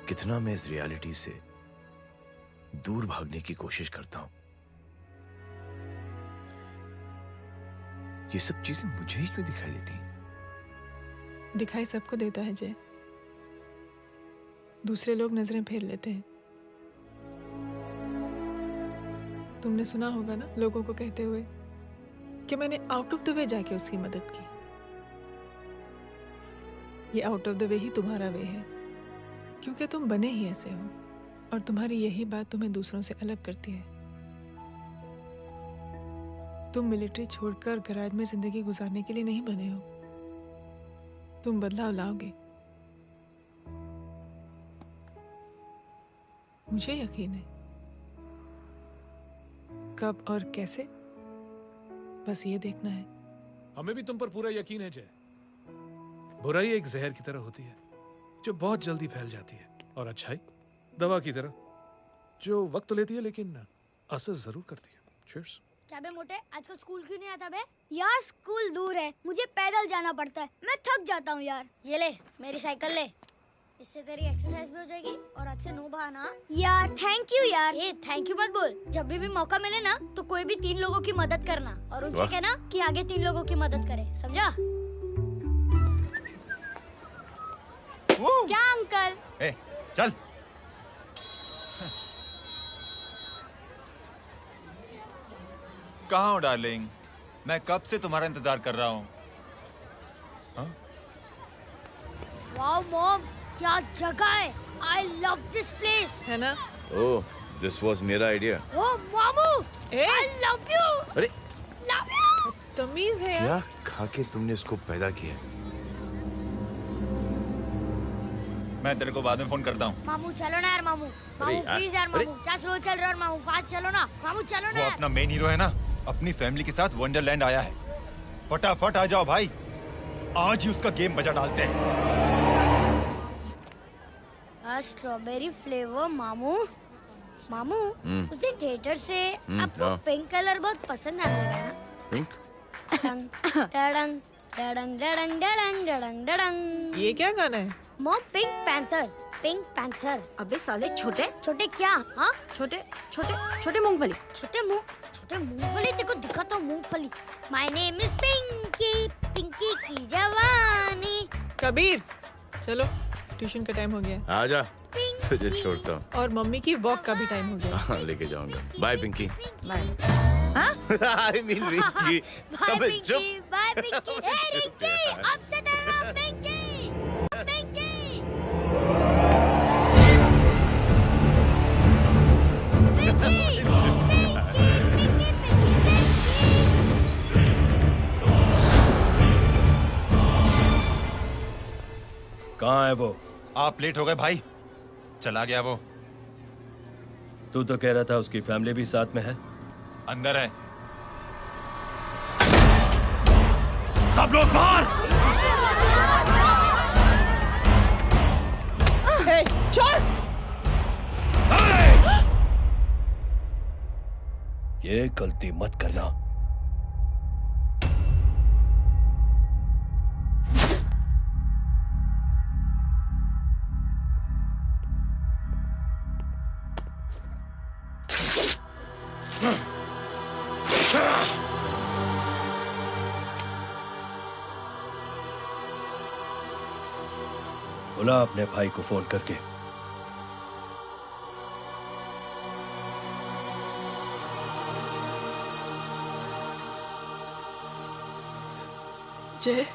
कितना मैं इस रियलिटी से दूर भागने की कोशिश करता हूं। ये सब चीजें मुझे ही क्यों दिखाई देती हैं? दिखाई सबको देता है जय, दूसरे लोग नजरें फेर लेते हैं। तुमने सुना होगा ना लोगों को कहते हुए कि मैंने आउट ऑफ द वे जाके उसकी मदद की। ये आउट ऑफ द वे ही तुम्हारा वे है, क्योंकि तुम बने ही ऐसे हो और तुम्हारी यही बात तुम्हें दूसरों से अलग करती है। तुम मिलिट्री छोड़कर गैराज में जिंदगी गुजारने के लिए नहीं बने हो। तुम बदलाव लाओगे, मुझे यकीन है। कब और कैसे, बस ये देखना है। हमें भी तुम पर पूरा यकीन है जय। बुराई एक जहर की तरह होती है जो बहुत जल्दी फैल जाती है, और अच्छाई दवा की तरह जो वक्त तो लेती है लेकिन असर जरूर करती है। चीयर्स। क्या बे मोटे, आजकल स्कूल क्यों नहीं आता बे? यार स्कूल दूर है, मुझे पैदल जाना पड़ता है, मैं थक जाता हूँ यार। ये ले मेरी साइकिल ले, इससे तेरी एक्सरसाइज भी हो जाएगी और अच्छे नो बहाना। यार थैंक यू यार। ए थैंक यू मत बोल, जब भी मौका मिले ना तो कोई भी 3 लोगों की मदद करना और उनसे कहना कि आगे 3 लोगों की मदद करे, समझा? क्या अंकल? ए, चल। कहाँ हो डार्लिंग? मैं कब से तुम्हारा इंतजार कर रहा हूँ। वाओ मॉम, क्या जगह है। I love this place. है ना? ओह, दिस वाज मेरा आइडिया। Oh मामू, I love you. अरे Love you. तमीज है यार। क्या खा के तुमने इसको पैदा किया? मैं तेरे को बाद में फोन करता हूँ। मामू चलो ना यार, मामू मामू यार, प्लीज यार, मामू क्या स्लो चल रहा है मामू, फास्ट चलो ना मामू, चलो ना वो यार। अपना मेन हीरो है ना, अपनी फैमिली के साथ वंडरलैंड आया है। फटाफट आ जाओ भाई, आज ही उसका गेम बजा डालते हैं। स्ट्रॉबेरी फ्लेवर मामू। मामू उस दिन थिएटर से आपको हाँ। पिंक कलर बहुत पसंद आया था ना? पिंक? डडंग डडंग डडंग डडंग डडंग डडंग डडंग। ये क्या गाना है? Mom pink panther, pink panther. अबे साले छोटे छोटे क्या? हाँ छोटे छोटे छोटे मूंगफली। छोटे मूंगफली, देखो दिखा तो मूंगफली। My name is Pinky, Pinky की जवानी। कबीर चलो, ट्यूशन का टाइम हो गया। आजा, तुझे छोड़ता हूँ। और मम्मी की वॉक का भी टाइम हो गया। हाँ, लेके जाऊंगा। Bye Pinki. Bye. I mean Rinki. Bye Pinki, bye Pinki. Hey Rinki, अब से तेरा नाम पिंकी, पिंकी। कहाँ है वो? आप लेट हो गए भाई, चला गया वो। तू तो कह रहा था उसकी फैमिली भी साथ में है। अंदर है। सब लोग बाहर। छोड़। ये गलती मत करना। बुला अपने भाई को फोन करके। जय,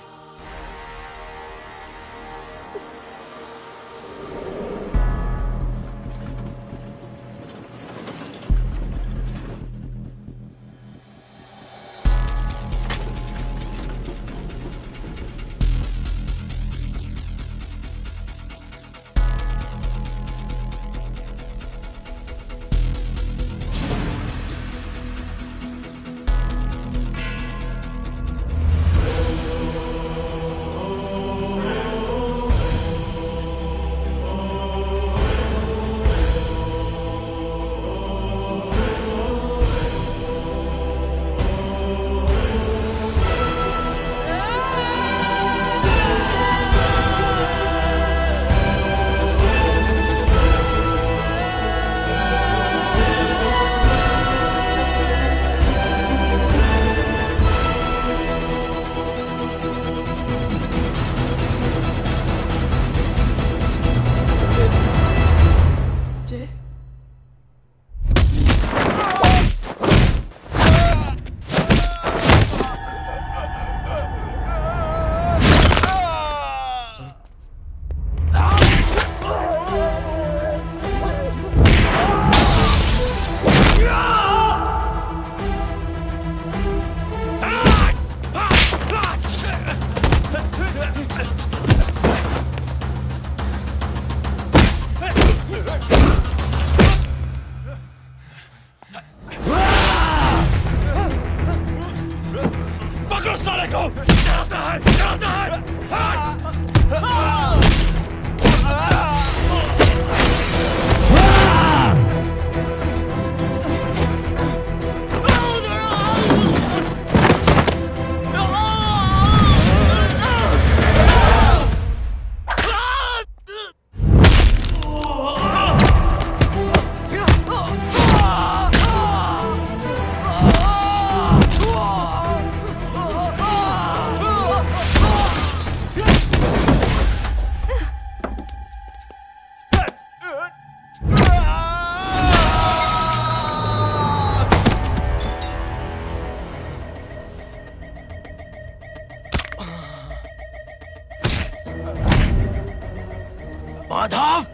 माधव,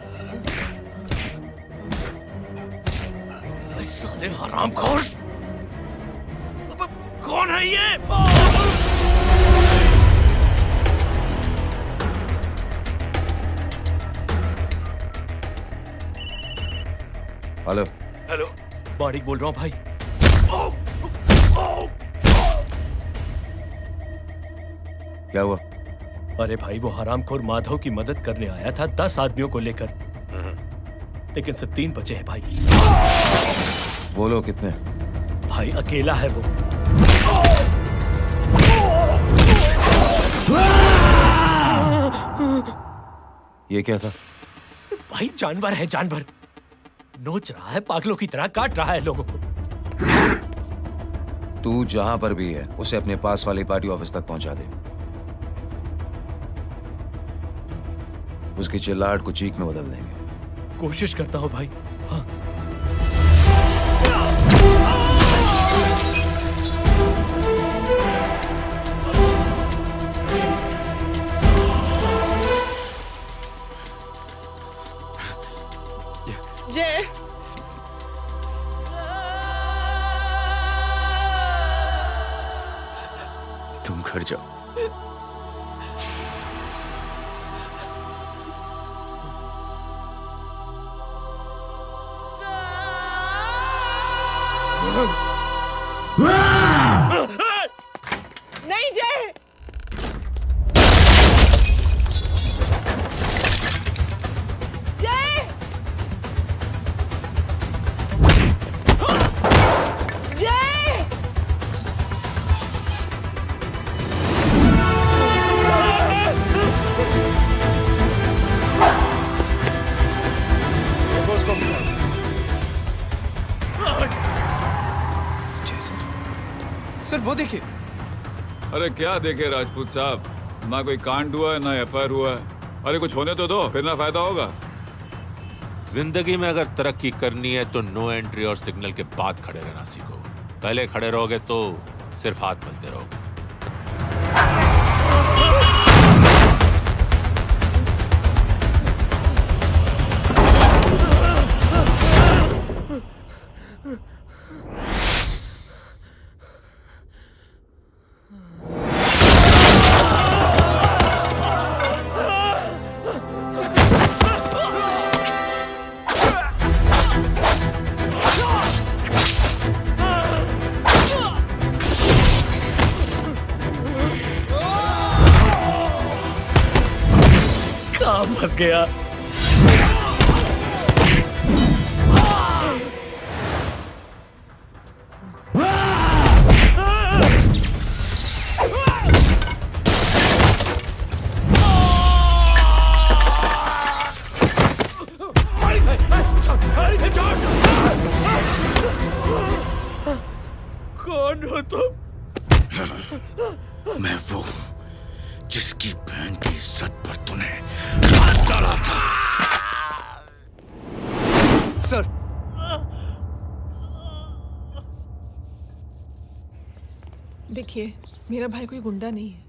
साले हरामखोर, कौन है ये? हेलो। हेलो, माणिक बोल रहा हूँ भाई। क्या हुआ? अरे भाई, वो हरामखोर माधव की मदद करने आया था 10 आदमियों को लेकर, लेकिन सिर्फ 3 बचे हैं भाई। वो लोग कितने? भाई अकेला है वो। ये क्या था? भाई जानवर है, जानवर। नोच रहा है, पागलों की तरह काट रहा है लोगों को। तू जहां पर भी है उसे अपने पास वाली पार्टी ऑफिस तक पहुंचा दे। उसकी चिल्लाहट को चीख में बदल देंगे। कोशिश करता हूं भाई। हाँ। जय, तुम घर जाओ। नहीं जय, जय, जय। वो देखिए। अरे क्या देखे राजपूत साहब, ना कोई कांड हुआ है ना एफआईआर हुआ है। अरे कुछ होने तो दो, फिर ना फायदा होगा। जिंदगी में अगर तरक्की करनी है तो नो एंट्री और सिग्नल के बाद खड़े रहना सीखो। पहले खड़े रहोगे तो सिर्फ हाथ मलते रहोगे। फंस गया। कौन हो तुम? मैं वो हूं जिसकी बहन की इज्जत पर तूने हाथ डाला था। सर, देखिए, मेरा भाई कोई गुंडा नहीं है,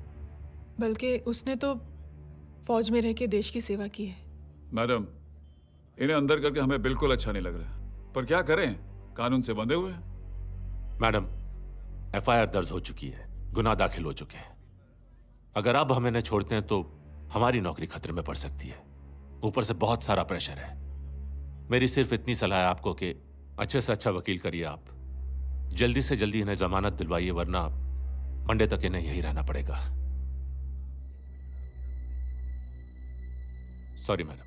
बल्कि उसने तो फौज में रह के देश की सेवा की है। मैडम, इन्हें अंदर करके हमें बिल्कुल अच्छा नहीं लग रहा, पर क्या करें, कानून से बंधे हुए हैं। मैडम, एफआईआर दर्ज हो चुकी है, गुनाह दाखिल हो चुके हैं। अगर अब हम इन्हें छोड़ते हैं तो हमारी नौकरी खतरे में पड़ सकती है। ऊपर से बहुत सारा प्रेशर है। मेरी सिर्फ इतनी सलाह है आपको कि अच्छे से अच्छा वकील करिए आप। जल्दी से जल्दी इन्हें जमानत दिलवाइए, वरना मंडे तक इन्हें यही रहना पड़ेगा। Sorry madam.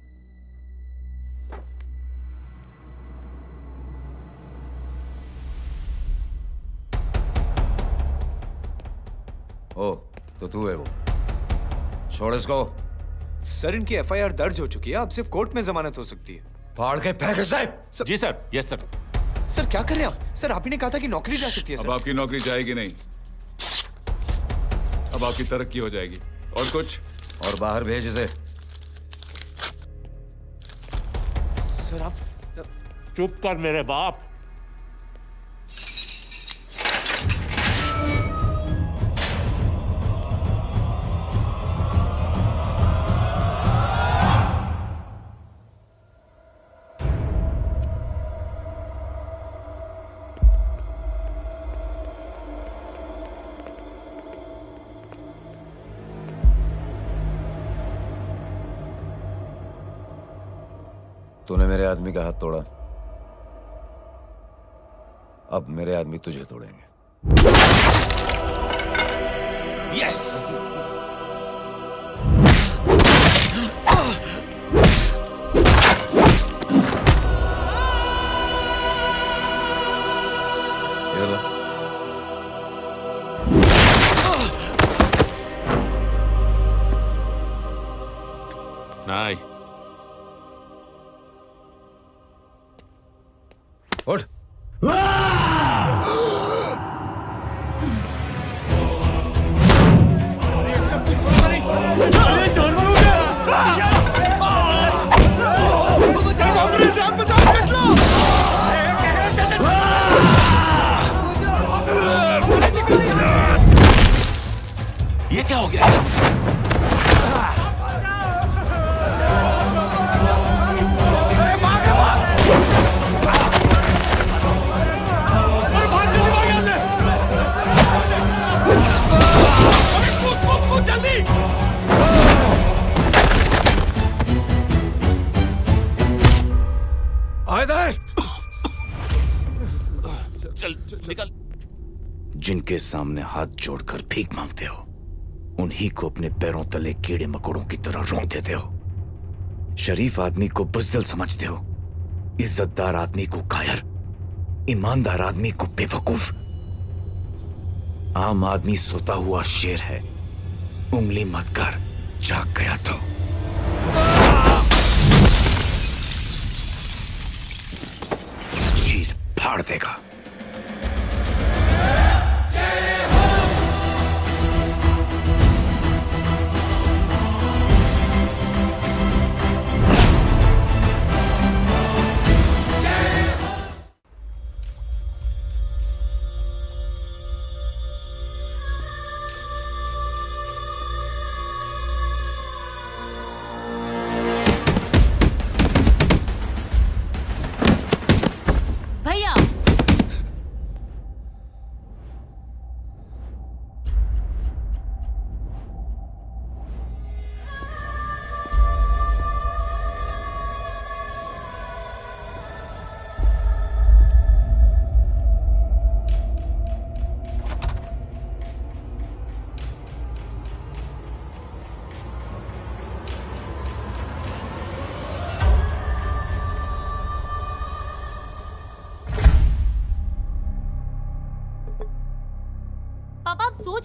ओ, तो तू है वो? छोड़ इसको। सर, इनकी एफआईआर दर्ज हो चुकी है, अब सिर्फ कोर्ट में जमानत हो सकती है। फाड़ के फेंक साहब। जी सर। Yes sir. सर क्या कर रहे हैं आप? सर, आप ही ने कहा था कि नौकरी जा सकती है। अब आपकी नौकरी जाएगी नहीं, अब आपकी तरक्की हो जाएगी। और कुछ? और बाहर भेज इसे। सर आप चुप कर मेरे बाप। तूने मेरे आदमी का हाथ तोड़ा, अब मेरे आदमी तुझे तोड़ेंगे। यस। नहीं। उठ। ये क्या हो गया? चल निकल। जिनके सामने हाथ जोड़कर भीख मांगते हो, उन्हीं को अपने पैरों तले कीड़े मकोड़ों की तरह रोक देते हो। शरीफ आदमी को बुज़दिल समझते हो, इज्जतदार आदमी को कायर, ईमानदार आदमी को बेवकूफ। आम आदमी सोता हुआ शेर है, उंगली मत कर, जाग गया तो। चीर फाड़ देगा। जय हो।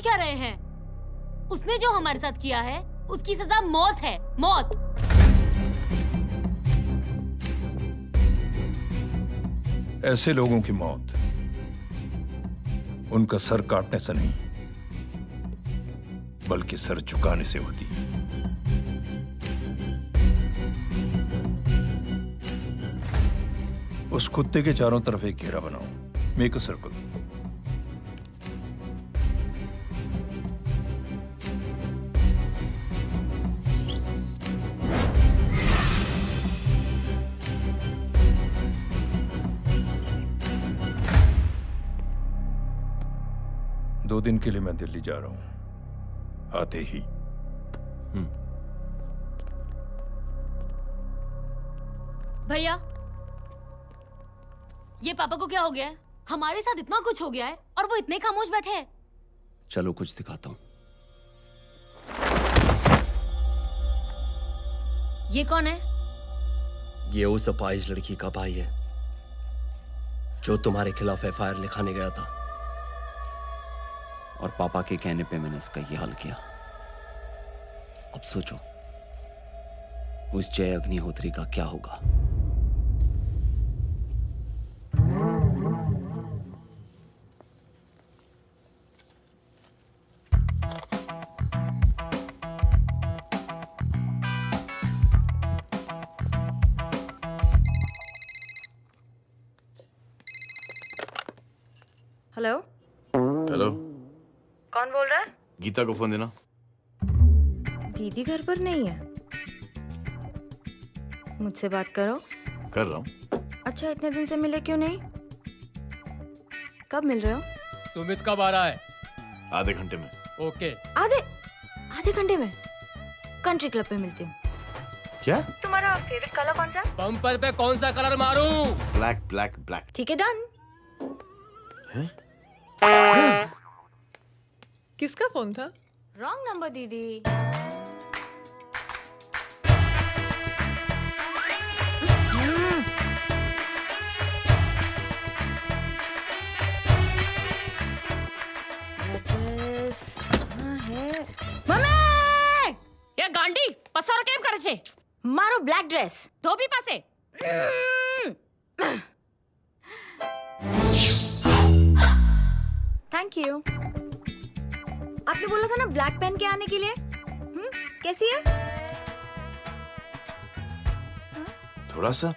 क्या रहे हैं? उसने जो हमारे साथ किया है उसकी सजा मौत है, मौत। ऐसे लोगों की मौत उनका सर काटने से नहीं बल्कि सर झुकाने से होती है। उस कुत्ते के चारों तरफ एक घेरा बनाओ, मेक अ सर्कल। दो दिन के लिए मैं दिल्ली जा रहा हूं, आते ही। भैया, ये पापा को क्या हो गया है? हमारे साथ इतना कुछ हो गया है और वो इतने खामोश बैठे हैं। चलो कुछ दिखाता हूं। ये कौन है? ये उस अपाहिज लड़की का भाई है जो तुम्हारे खिलाफ एफआईआर लिखाने गया था, और पापा के कहने पे मैंने इसका ये हाल किया। अब सोचो उस जय अग्निहोत्री का क्या होगा। हेलो। हेलो, कौन बोल रहा है? गीता को फोन देना। दीदी घर पर नहीं है। मुझसे बात करो। कर रहा हूँ। अच्छा, इतने दिन से मिले क्यों नहीं? कब मिल रहे हो? सुमित कब आ रहा है? आधे घंटे में। ओके। आधे घंटे में कंट्री क्लब पे मिलती हूँ। क्या? तुम्हारा फेवरेट कलर कौन सा? बम्पर पे कौन सा कलर मारूं? Black black black. ठीक है, डन। किसका फोन था? रॉन्ग नंबर दीदी। ये गांडी पसार केम करे छे? मारो ब्लैक ड्रेस। धोबी पासे। Thank you. आपने बोला था ना ब्लैक पेन के आने के लिए। कैसी है? थोड़ा सा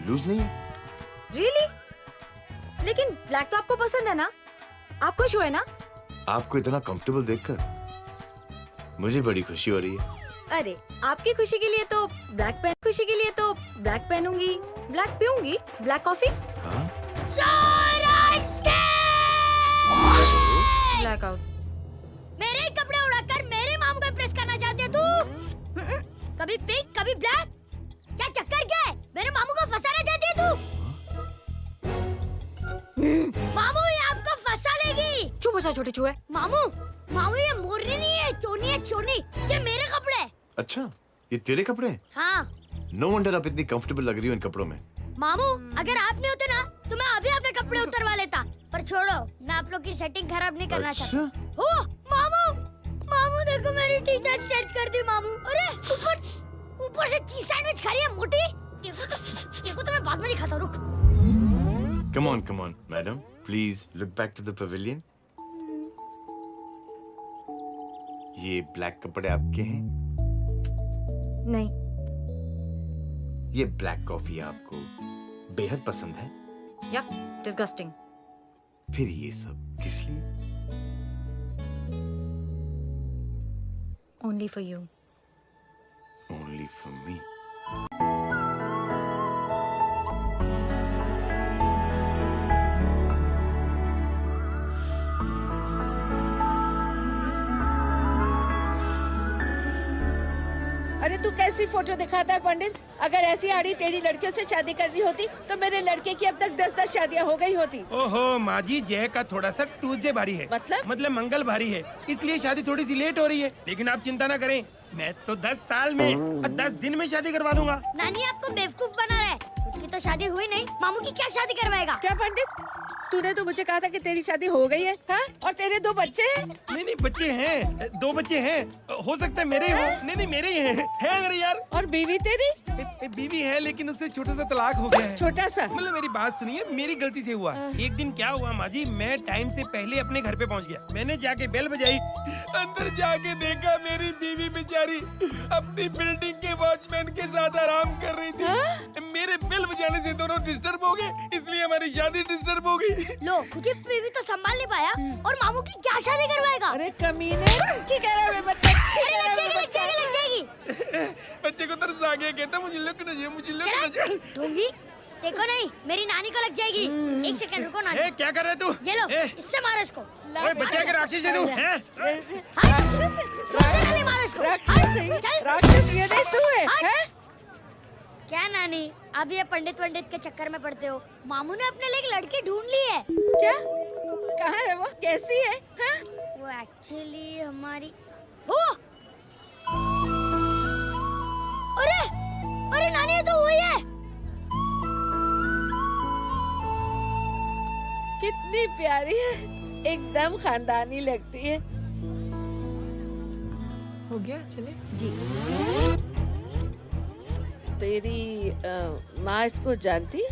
लूज नहीं है? रियली? लेकिन ब्लैक तो आपको पसंद है ना? आप खुश हुए ना? आपको इतना कंफर्टेबल देखकर मुझे बड़ी खुशी हो रही है। अरे, आपकी खुशी के लिए तो ब्लैक पेन, खुशी के लिए तो ब्लैक पहनूंगी, ब्लैक पीऊंगी, ब्लैक कॉफी। Black out. मेरे कपड़े उड़ाकर मेरे मामू को इम्प्रेस करना चाहती है तू? कभी पिंक, कभी ब्लैक। क्या चक्कर क्या है? मेरे मामू को फंसाना चाहती है तू? मामू, ये आपको फंसा लेगी। चुप हो जा छोटे चूहे। मामू, मामू ये मोरनी नहीं है, चोनी है, चोनी। ये मेरे कपड़े। अच्छा, ये तेरे कपड़े हैं? हाँ। नो वंडर आप इतनी कंफर्टेबल लग रही हो इन कपड़ों में। मामू, अगर आप नहीं होते ना तो मैं अभी अपने कपड़े उतरवा लेता। पर छोड़ो, मैं आप लोग की सेटिंग खराब नहीं करना चाहता। ओह, मामू, मामू देखो मेरी टी शर्ट स्ट्रेच कर दी मामू। अरे ऊपर से चीज सैंडविच खा रही है मोटी। देखो तो मैं बाद में दिखाता हूँ, रुक। Come on, madam. Please look back to the pavilion. ये ब्लैक कपड़े आपके हैं? नहीं। ये ब्लैक कॉफी आपको बेहद पसंद है? यक, डिस्गस्टिंग। फिर ये सब किस लिए? Only for you. Only for me. अरे तू कैसी फोटो दिखाता है पंडित? अगर ऐसी आड़ी टेढ़ी लड़कियों से शादी करनी होती तो मेरे लड़के की अब तक 10-10 शादियां हो गई होती। ओहो माँ जी, जय का थोड़ा सा ट्यूसडे भारी है। मतलब मंगल भारी है, इसलिए शादी थोड़ी सी लेट हो रही है। लेकिन आप चिंता ना करें, मैं तो 10 साल में और 10 दिन में शादी करवा दूंगा। नानी आपको बेवकूफ बना रहा है। खुद की तो शादी हुई नहीं, मामू की क्या शादी करवाएगा? क्या पंडित? तूने तो मुझे कहा था कि तेरी शादी हो गई है, हाँ? और तेरे 2 बच्चे हैं? नहीं बच्चे हैं, 2 बच्चे हैं। हो सकता है मेरे हो। नहीं मेरे ही हैं। है मेरे यार। और बीवी तेरी? बीवी है लेकिन उससे छोटा सा तलाक हो गया है। छोटा सा? मतलब मेरी बात सुनिए, मेरी गलती से हुआ। एक दिन क्या हुआ माँ जी, मैं टाइम से पहले अपने घर पे पहुँच गया। मैंने जाके बेल बजाई, अंदर जाके देखा मेरी बीवी बेचारी अपनी बिल्डिंग के वॉचमैन के साथ आराम कर रही थी। मेरे बेल बजाने से दोनों डिस्टर्ब हो गए, इसलिए हमारी शादी डिस्टर्ब हो गई। लो, मुझे बीवी तो संभाल नहीं पाया और मामू की क्या शादी करवाएगा? अरे कमीने, ठीक कह रहा है बच्चा, ठीक कह रहा है बच्चा। लग जाएगी। बच्चे को तरस आ गया, कहता मुझे लगना चाहिए, मुझे लगना चाहिए। ढोंगी, देखो नहीं, मेरी नानी को लग जाएगी। 1 सेकंड रुको नानी। क्या कर रहे तू? ये लो, इससे मारो इसको। ओए बच्चा के राक्षस है तू, हैं? राक्षस? मारो इसको। राक्षस ये नहीं तू है, हैं? क्या नानी, अब ये पंडित के चक्कर में पड़ते हो? मामू ने अपने लिए एक लड़की ढूंढ ली है। क्या? कहाँ है वो? कैसी है? हाँ? वो एक्चुअली हमारी अरे नानी, ये तो वही है। कितनी प्यारी है, एकदम खानदानी लगती है। हो गया, चले जी। तेरी माँ इसको जानती?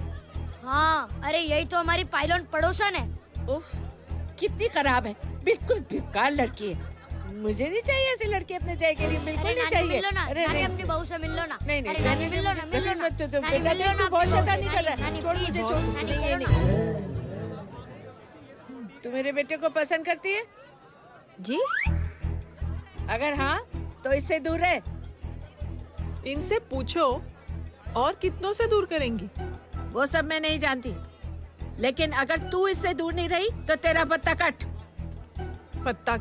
हाँ, अरे यही तो हमारी पायलट पड़ोसन है। उफ, कितनी खराब है, बिल्कुल बेकार लड़की है। मुझे नहीं चाहिए ऐसी लड़की अपने जय के लिए, बिल्कुल नहीं चाहिए। मिलो ना, अरे नानी अपनी बहू से मिल लो ना। नहीं अरे नानी मिल लो ना, मिल लो ना। बेटा देख, तू बहुत शैतानी कर रहा है। छोड़ मुझे, छोड़। तू मेरे बेटे को पसंद करती है? जी। अगर हाँ तो इससे दूर रहे। इनसे पूछो, और कितनों से दूर करेंगी? वो सब मैं नहीं जानती, लेकिन अगर तू इससे दूर नहीं रही तो तेरा पत्ता कट। पत्ता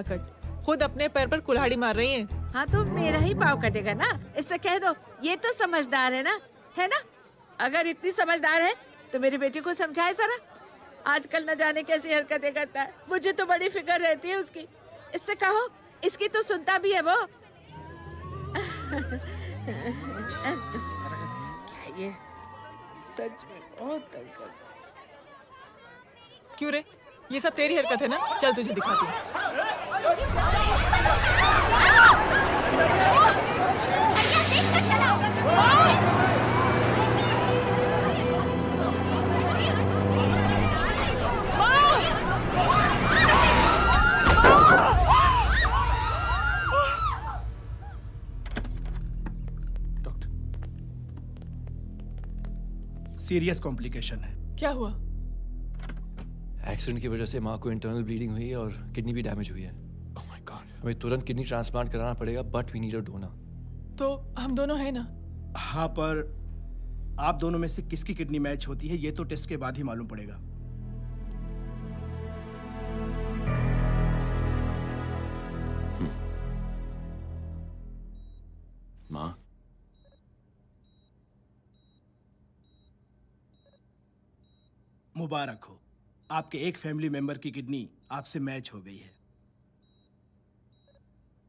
कट। खुद अपने पैर पर कुल्हाड़ी मार रही हैं। हाँ तो मेरा ही पाँव कटेगा ना, इससे कह दो। ये तो समझदार है ना, है ना? अगर इतनी समझदार है तो मेरी बेटी को समझाए जरा। आजकल न जाने कैसी हरकतें करता है, मुझे तो बड़ी फिक्र रहती है उसकी। इससे कहो, इसकी तो सुनता भी है वो। क्या ये सच में बहुत तंग करता है। क्यों रे, ये सब तेरी हरकत है ना? चल तुझे दिखाती हूँ। सीरियस कॉम्प्लिकेशन है। क्या हुआ? एक्सीडेंट की वजह से माँ को इंटरनल ब्लीडिंग हुई और किडनी भी डैमेज हुई है। Oh my god. हमें तुरंत किडनी ट्रांसप्लांट कराना पड़ेगा, but we need a donor. तो हम दोनों हैं ना? हाँ, पर आप दोनों में से किसकी किडनी मैच होती है ये तो टेस्ट के बाद ही मालूम पड़ेगा। माँ, मुबारक हो, आपके एक फैमिली मेंबर की किडनी आपसे मैच हो गई है।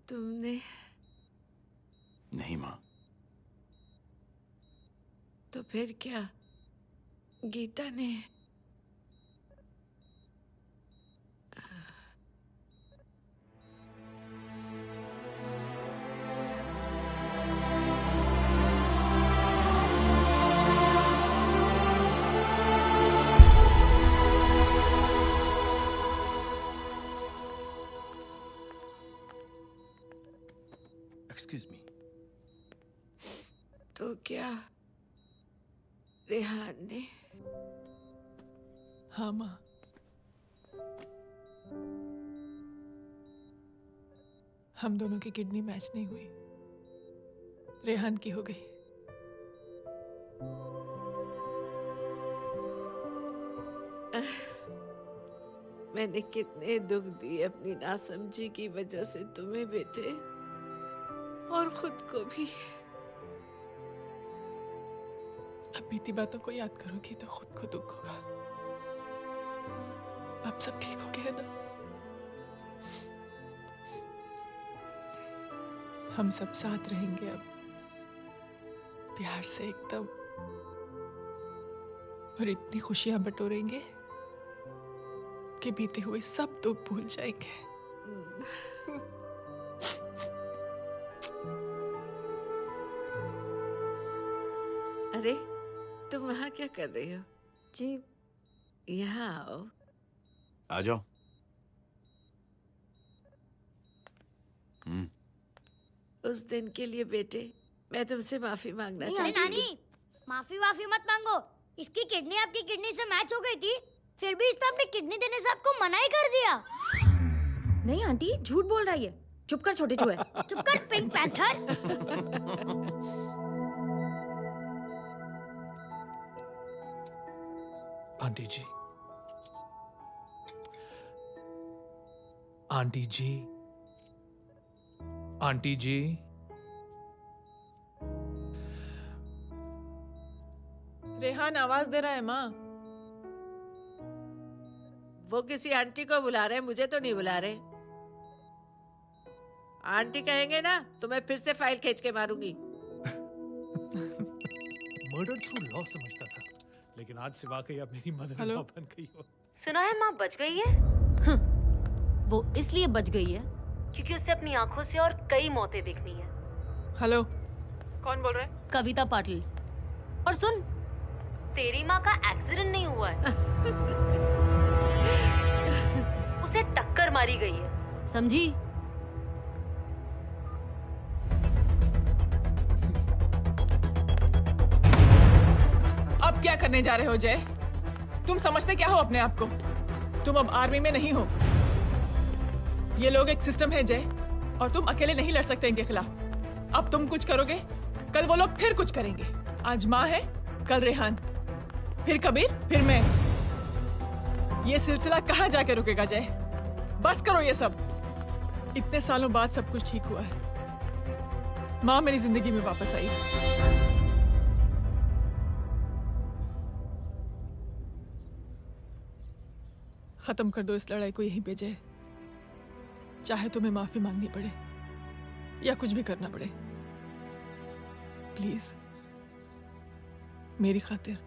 तुमने? नहीं माँ। तो फिर क्या? गीता ने? Excuse me. तो क्या रेहान ने? हाँ माँ। हम दोनों की किडनी मैच नहीं हुई, रेहान की हो गई। मैंने कितने दुख दिए अपनी नासमझी की वजह से तुम्हें बेटे, और खुद को भी। अब बीती बातों को याद करोगी तो खुद को दुख होगा। अब सब ठीक हो गया ना? हम सब साथ रहेंगे अब, प्यार से एकदम, और इतनी खुशियां बटोरेंगे के बीते हुए सब दुख भूल जाएंगे। अरे तुम वहाँ क्या कर रही हो? जी यहाँ आओ। आ जाओ। उस दिन के लिए बेटे मैं तुमसे माफी मांगना अरे चाहती हूँ। नानी, माफी वाफी मत मांगो। इसकी किडनी आपकी किडनी से मैच हो गई थी, फिर भी इसने अपनी किडनी देने से आपको मना ही कर दिया। नहीं आंटी, झूठ बोल रही है। चुप कर छोटे चूहे। चुप कर पिंक पैंथर। आंटी जी, आंटी जी, आंटी जी, रेहान आवाज दे रहा है माँ। वो किसी आंटी को बुला रहे हैं, मुझे तो नहीं बुला रहे। आंटी कहेंगे ना तो मैं फिर से फाइल खींच के मारूंगी। मर्डर थ्रू लॉ समझता था, लेकिन आज से वाकई अब मेरी मदर इन लॉ बन गई हो। सुना है माँ बच गई है। वो इसलिए बच गई है क्योंकि उसे अपनी आंखों से और कई मौतें देखनी है। हेलो, कौन बोल रहा है? कविता पाटिल। और सुन, तेरी माँ का एक्सीडेंट नहीं हुआ है, उसे टक्कर मारी गई है, समझी? अब क्या करने जा रहे हो जय? तुम समझते क्या हो अपने आप को? तुम अब आर्मी में नहीं हो। ये लोग एक सिस्टम है जय, और तुम अकेले नहीं लड़ सकते इनके खिलाफ। अब तुम कुछ करोगे, कल वो लोग फिर कुछ करेंगे। आज माँ है, कल रेहान, फिर कबीर, फिर मैं। ये सिलसिला कहाँ जाके रुकेगा जय? बस करो ये सब। इतने सालों बाद सब कुछ ठीक हुआ है। माँ मेरी जिंदगी में वापस आई। खत्म कर दो इस लड़ाई को यहीं पे जय। चाहे तुम्हें माफी मांगनी पड़े या कुछ भी करना पड़े, प्लीज मेरी खातिर।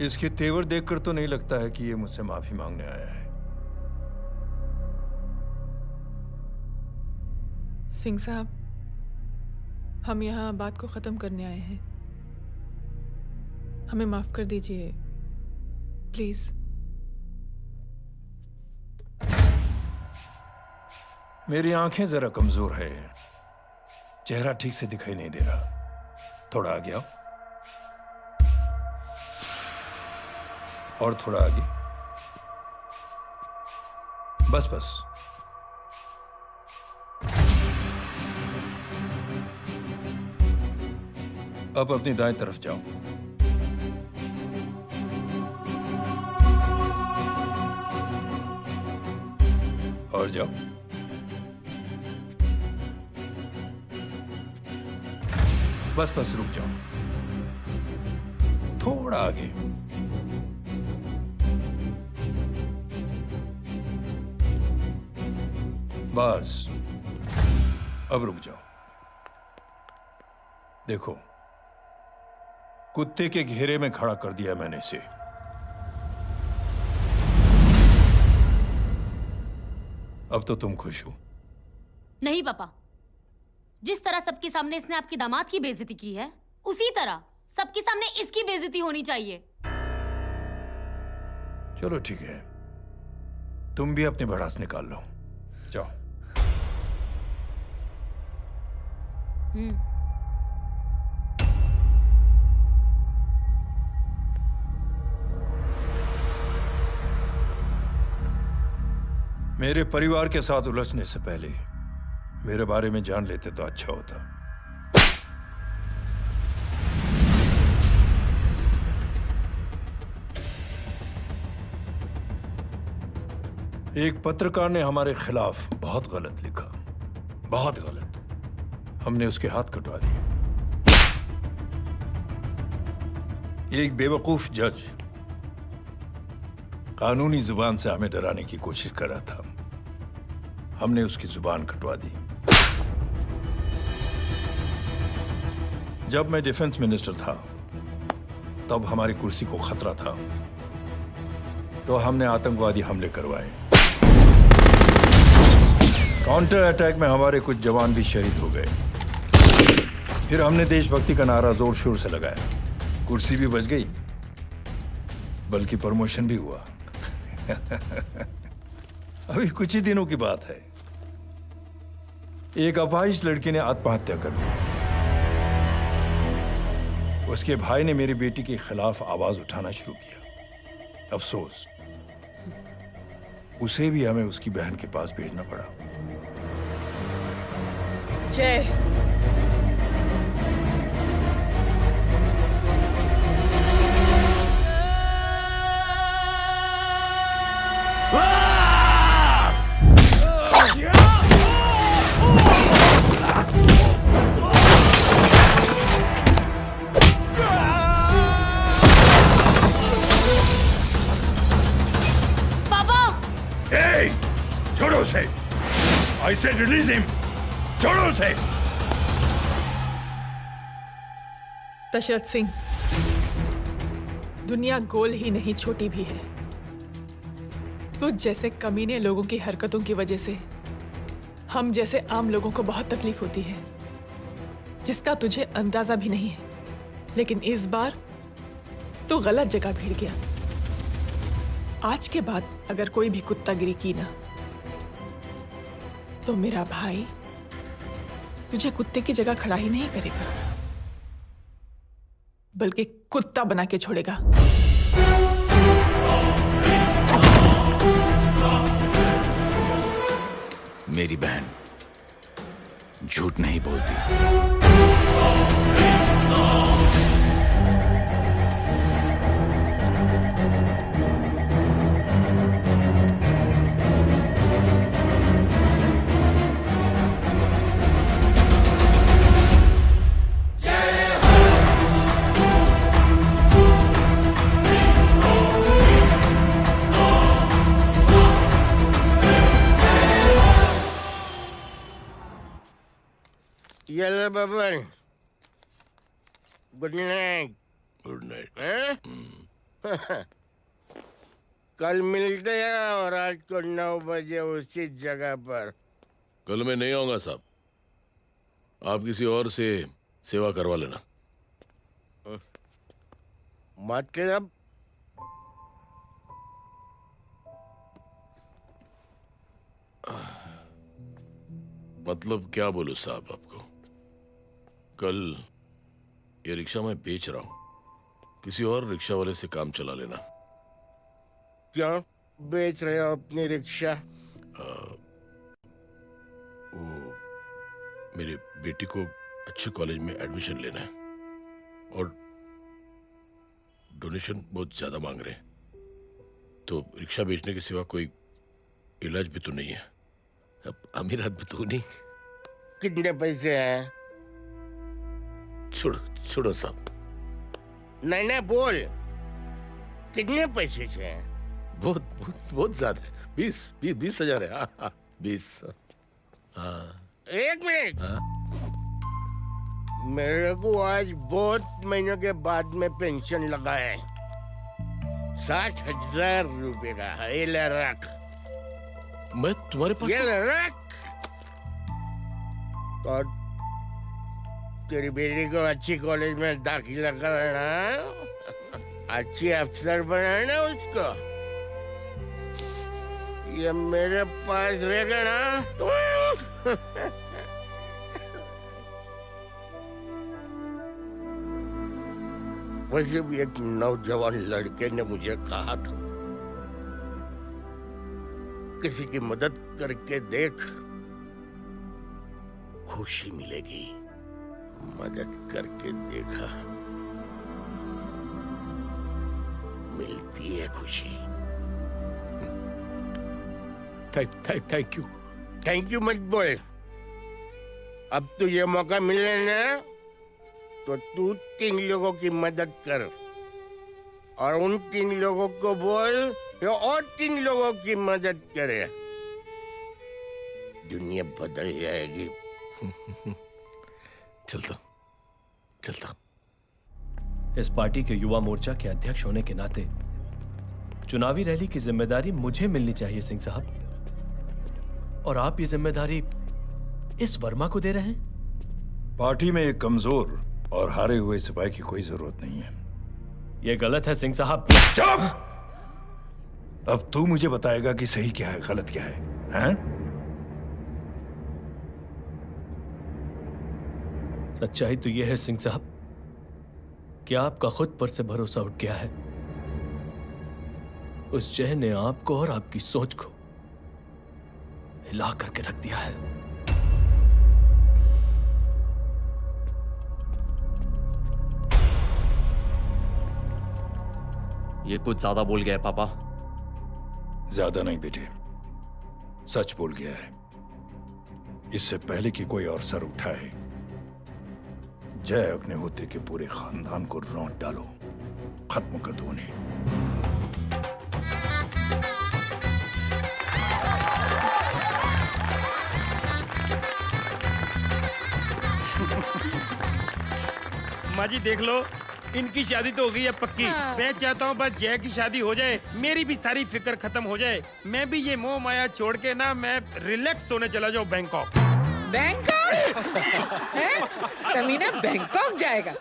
इसके तेवर देखकर तो नहीं लगता है कि ये मुझसे माफी मांगने आया है। सिंह साहब, हम यहाँ बात को खत्म करने आए हैं। हमें माफ कर दीजिए प्लीज। मेरी आंखें जरा कमजोर है, चेहरा ठीक से दिखाई नहीं दे रहा। थोड़ा आगे आओ, और थोड़ा आगे। बस बस। अब अपनी दाएं तरफ जाओ। और जाओ। बस बस रुक जाओ, थोड़ा आगे। बस अब रुक जाओ। देखो, कुत्ते के घेरे में खड़ा कर दिया मैंने इसे। अब तो तुम खुश हो? नहीं पापा, जिस तरह सबके सामने इसने आपकी दामाद की बेइज्जती की है, उसी तरह सबके सामने इसकी बेइज्जती होनी चाहिए। चलो ठीक है, तुम भी अपनी भड़ास निकाल लो। जाओ। मेरे परिवार के साथ उलझने से पहले मेरे बारे में जान लेते तो अच्छा होता। एक पत्रकार ने हमारे खिलाफ बहुत गलत लिखा, बहुत गलत। हमने उसके हाथ कटवा दिए। एक बेवकूफ जज कानूनी जुबान से हमें डराने की कोशिश कर रहा था। हमने उसकी जुबान कटवा दी। जब मैं डिफेंस मिनिस्टर था तब हमारी कुर्सी को खतरा था, तो हमने आतंकवादी हमले करवाए। काउंटर अटैक में हमारे कुछ जवान भी शहीद हो गए। फिर हमने देशभक्ति का नारा जोर शोर से लगाया। कुर्सी भी बच गई, बल्कि प्रमोशन भी हुआ। अभी कुछ ही दिनों की बात है, एक अपाहिज लड़की ने आत्महत्या कर ली। उसके भाई ने मेरी बेटी के खिलाफ आवाज उठाना शुरू किया। अफसोस, उसे भी हमें उसकी बहन के पास भेजना पड़ा। जय, छोड़ो उसे! I said release him! छोड़ो उसे! दशरथ सिंह, दुनिया गोल ही नहीं छोटी भी है। तुझ जैसे कमीने लोगों की हरकतों की वजह से हम जैसे आम लोगों को बहुत तकलीफ होती है, जिसका तुझे अंदाजा भी नहीं है। लेकिन इस बार तू गलत जगह भिड़ गया। आज के बाद अगर कोई भी कुत्तागिरी की ना, तो मेरा भाई तुझे कुत्ते की जगह खड़ा ही नहीं करेगा, बल्कि कुत्ता बना के छोड़ेगा। मेरी बहन झूठ नहीं बोलती। Yellow Baban, good night. Good night. कल मिलते हैं और रात को 9 बजे उसी जगह पर। कल मैं नहीं आऊंगा साहब, आप किसी और से सेवा करवा लेना। मतलब? मतलब क्या बोलूं साहब आपको। कल ये रिक्शा मैं बेच रहा हूं, किसी और रिक्शा वाले से काम चला लेना। क्यों बेच रहे हो अपनी रिक्शा? वो मेरी बेटी को अच्छे कॉलेज में एडमिशन लेना है और डोनेशन बहुत ज्यादा मांग रहे हैं, तो रिक्शा बेचने के सिवा कोई इलाज भी तो नहीं है। अब अमीर आदमी तो नहीं। कितने पैसे हैं? छोड़ो छोड़ो साहब। नहीं नहीं बोल, कितने पैसे हैं? बहुत बहुत बहुत ज्यादा है। 20 हजार है। 20। हाँ। एक मिनट। मेरे को आज बहुत महीनों के बाद में पेंशन लगा है। 60,000 रुपए का है। ये ले रख। मैं तुम्हारे पास? ये ले रख। और तेरी बेटी को अच्छी कॉलेज में दाखिला कराना, अच्छी अफसर बनाना उसको। ये मेरे पास रहेगा ना तो वैसे भी एक नौजवान लड़के ने मुझे कहा था, किसी की मदद करके देख, खुशी मिलेगी। मदद करके देखा, मिलती है खुशी। Thank you. थैंक यू मत बोल। अब तो ये मौका मिले ना, तो तू 3 लोगों की मदद कर और उन 3 लोगों को बोल जो और 3 लोगों की मदद करे। दुनिया बदल जाएगी। चलता। चलता। इस पार्टी के युवा मोर्चा के अध्यक्ष होने के नाते चुनावी रैली की जिम्मेदारी मुझे मिलनी चाहिए सिंह साहब, और आप ये जिम्मेदारी इस वर्मा को दे रहे हैं। पार्टी में एक कमजोर और हारे हुए सिपाही की कोई जरूरत नहीं है। यह गलत है सिंह साहब। चुप! अब तू मुझे बताएगा कि सही क्या है, गलत क्या है, हैं? सच्चाई तो यह है सिंह साहब कि आपका खुद पर से भरोसा उठ गया है। उस जहर ने आपको और आपकी सोच को हिला करके रख दिया है। ये कुछ ज्यादा बोल गया है पापा। ज्यादा नहीं बेटे, सच बोल गया है। इससे पहले कि कोई और सर उठाए, जय अग्निहोत्री के पूरे खानदान को रौंद डालो, खत्म कर दो उन्हें। माँ जी देख लो, इनकी शादी तो हो गई है पक्की। हाँ। मैं चाहता हूँ बस जय की शादी हो जाए, मेरी भी सारी फिक्र खत्म हो जाए। मैं भी ये मोह माया छोड़ के ना मैं रिलैक्स होने चला जाऊँ बैंकॉक। बैंकॉक? हैं? कमीना बैंकॉक जाएगा?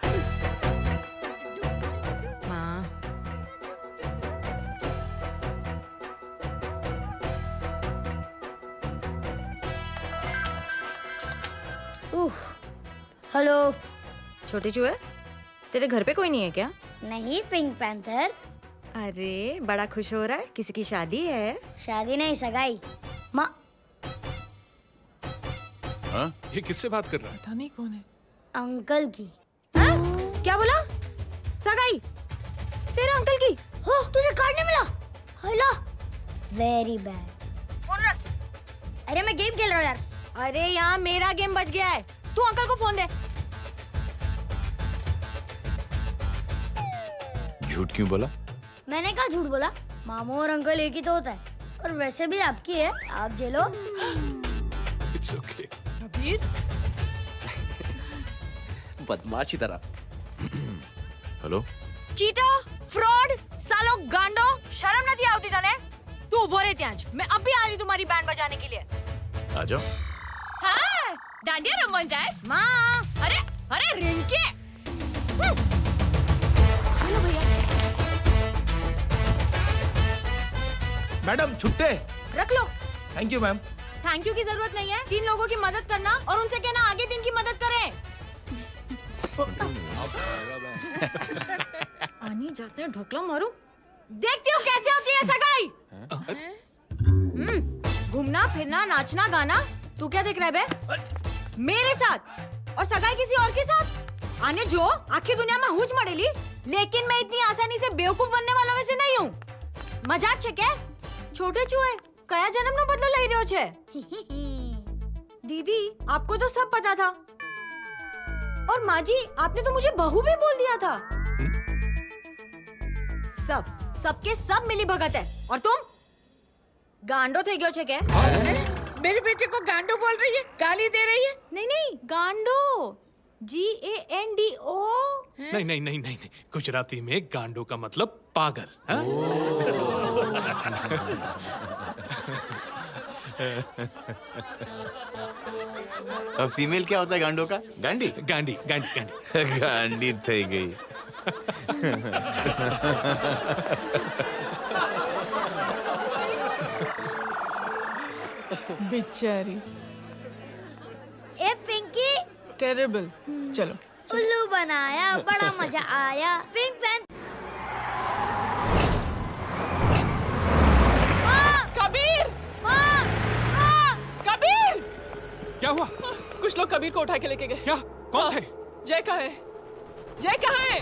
हेलो। छोटे चूहे, तेरे घर पे कोई नहीं है क्या? नहीं, पिंक पैंथर। अरे बड़ा खुश हो रहा है, किसी की शादी है? शादी नहीं, सगाई। माँ ये किससे बात कर रहा है? पता नहीं कौन है। अंकल की। क्या बोला? सगाई तेरे अंकल की? हो, तुझे कार्ड नहीं मिला? Hello, very bad. फोन रख। अरे मैं गेम खेल रहा हूँ यार। अरे यहाँ मेरा गेम बच गया है, तू अंकल को फोन दे। झूठ क्यों बोला? मैंने कहा झूठ बोला? मामू और अंकल एक ही तो होता है, और वैसे भी आपकी है, आप झेलो। It's okay. कबीर, बदमाशी तरह। हेलो, चीटा, फ्रॉड, सालो गांडो, शर्म नहीं आती तने? तू उभो रे त्याज, मैं अब भी आ रही तुम्हारी बैंड बजाने के लिए। आ जाओ। हाँ, डांडिया रमन जाए। माँ, अरे अरे रिंकी। हेलो भैया। मैडम छुट्टे। रख लो। Thank you ma'am. Thank you की जरूरत नहीं है, 3 लोगों की मदद करना और उनसे कहना आगे दिन की मदद करें। आनी जाते हैं ढोकला मारूं। देखती हूँ कैसे होती है सगाई। घूमना फिरना नाचना गाना, तू क्या देख रहा है बे? मेरे साथ और सगाई किसी और के साथ? आने जो आखिर दुनिया में हुज मड़ेली, लेकिन मैं इतनी आसानी से बेवकूफ बनने वालों में से नहीं हूँ। मजाक छे क्या? छोटे चूहे कया जन्म नो बदलो लई रह्यो छे? दीदी आपको तो सब पता था, और माँ जी आपने तो मुझे बहू भी बोल दिया था। सबके सब मिली भगत है, और तुम गांडो थे गयो छे क्या? मेरे बेटे को गांडो बोल रही है, गाली दे रही है? नहीं नहीं, गांडो, GANDO। नहीं नहीं नहीं नहीं, गुजराती में गांडो का मतलब पागल। हाँ? अब फीमेल क्या होता है गांडो का? गांडी। गांडी गांडी गांडी गांडी थई गई। बेचारी। ए पिंकी। टेरेबल। चलो। उल्लू बनाया, बड़ा मजा आया। Pink panther. कबीर! कबीर! क्या हुआ? कुछ लोग कबीर को उठा के लेके गए। क्या? कौन थे? जय कहाँ है? जय कहाँ है?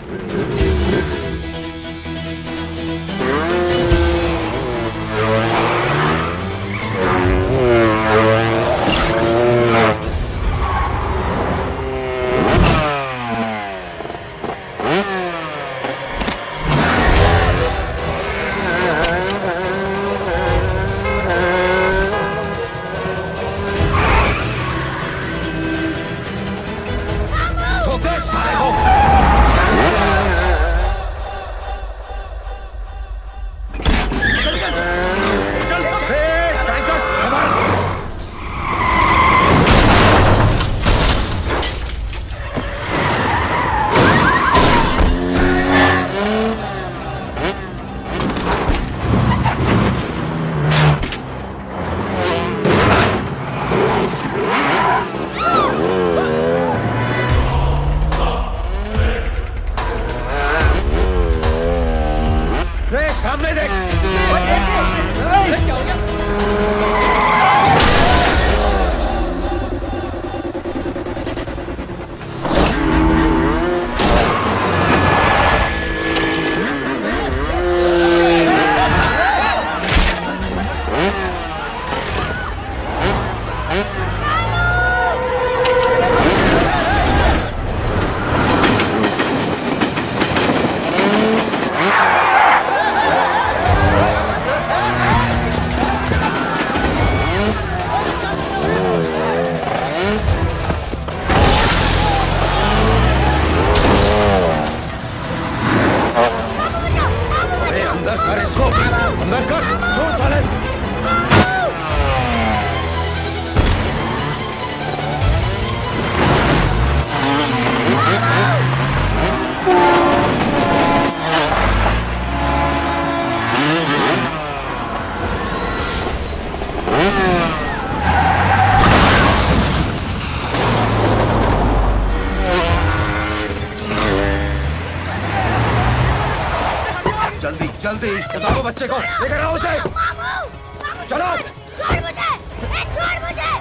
ठोकर साले को। अंदर कर इसको, अंदर कर, छोड़ साले। जल्दी जल्दी बताओ बच्चे को, लेकर आओ उसे। चलो छोड़ मुझे, छोड़ मुझे।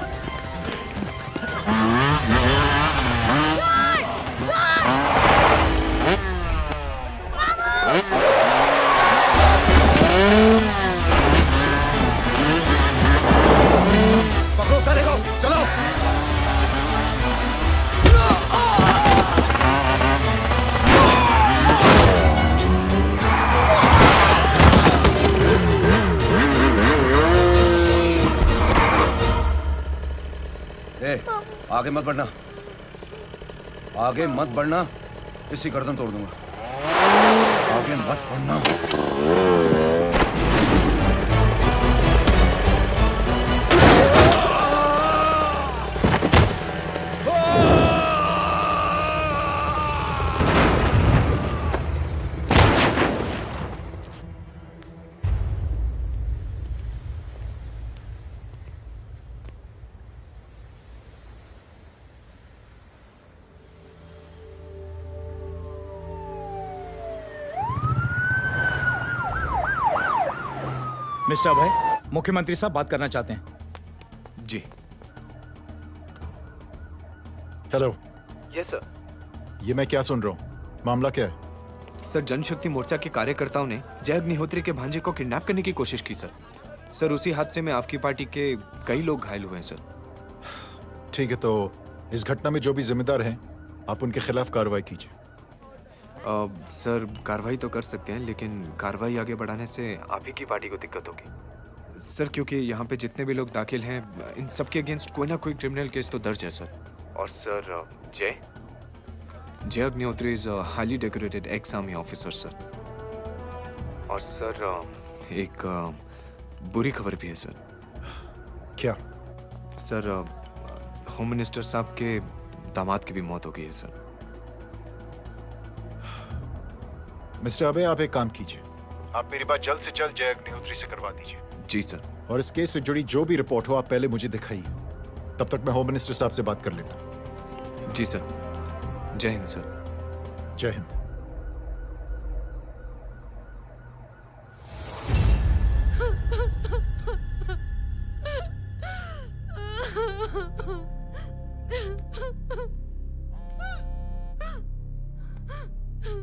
पकड़ो साले को, चलो। आगे मत बढ़ना, आगे मत बढ़ना, इसी गर्दन तोड़ दूंगा। आगे मत बढ़ना। मिस्टर अभय, मुख्यमंत्री साहब बात करना चाहते हैं। जी। हेलो। Yes sir. ये मैं क्या सुन रहा हूँ? मामला क्या है? सर, जनशक्ति मोर्चा के कार्यकर्ताओं ने जय अग्निहोत्री के भांजे को किडनैप करने की कोशिश की सर। सर, उसी हादसे में आपकी पार्टी के कई लोग घायल हुए हैं सर। ठीक है, तो इस घटना में जो भी जिम्मेदार हैं, आप उनके खिलाफ कार्रवाई कीजिए। सर, कार्रवाई तो कर सकते हैं, लेकिन कार्रवाई आगे बढ़ाने से आप ही की पार्टी को दिक्कत होगी सर, क्योंकि यहाँ पे जितने भी लोग दाखिल हैं, इन सबके अगेंस्ट कोई ना कोई क्रिमिनल केस तो दर्ज है सर। और सर, जय Agnihotri is a highly decorated ex army officer sir. और सर, एक बुरी खबर भी है सर। क्या? सर, होम मिनिस्टर साहब के दामाद की भी मौत हो गई है सर। मिस्टर अबे, आप एक काम कीजिए, आप मेरी बात जल्द से जल्द जय अग्निहोत्री से करवा दीजिए। जी सर। और इस केस से जुड़ी जो भी रिपोर्ट हो, आप पहले मुझे दिखाइए। तब तक मैं होम मिनिस्टर साहब से बात कर लेता हूँ। जी सर। जय हिंद सर। जय हिंद।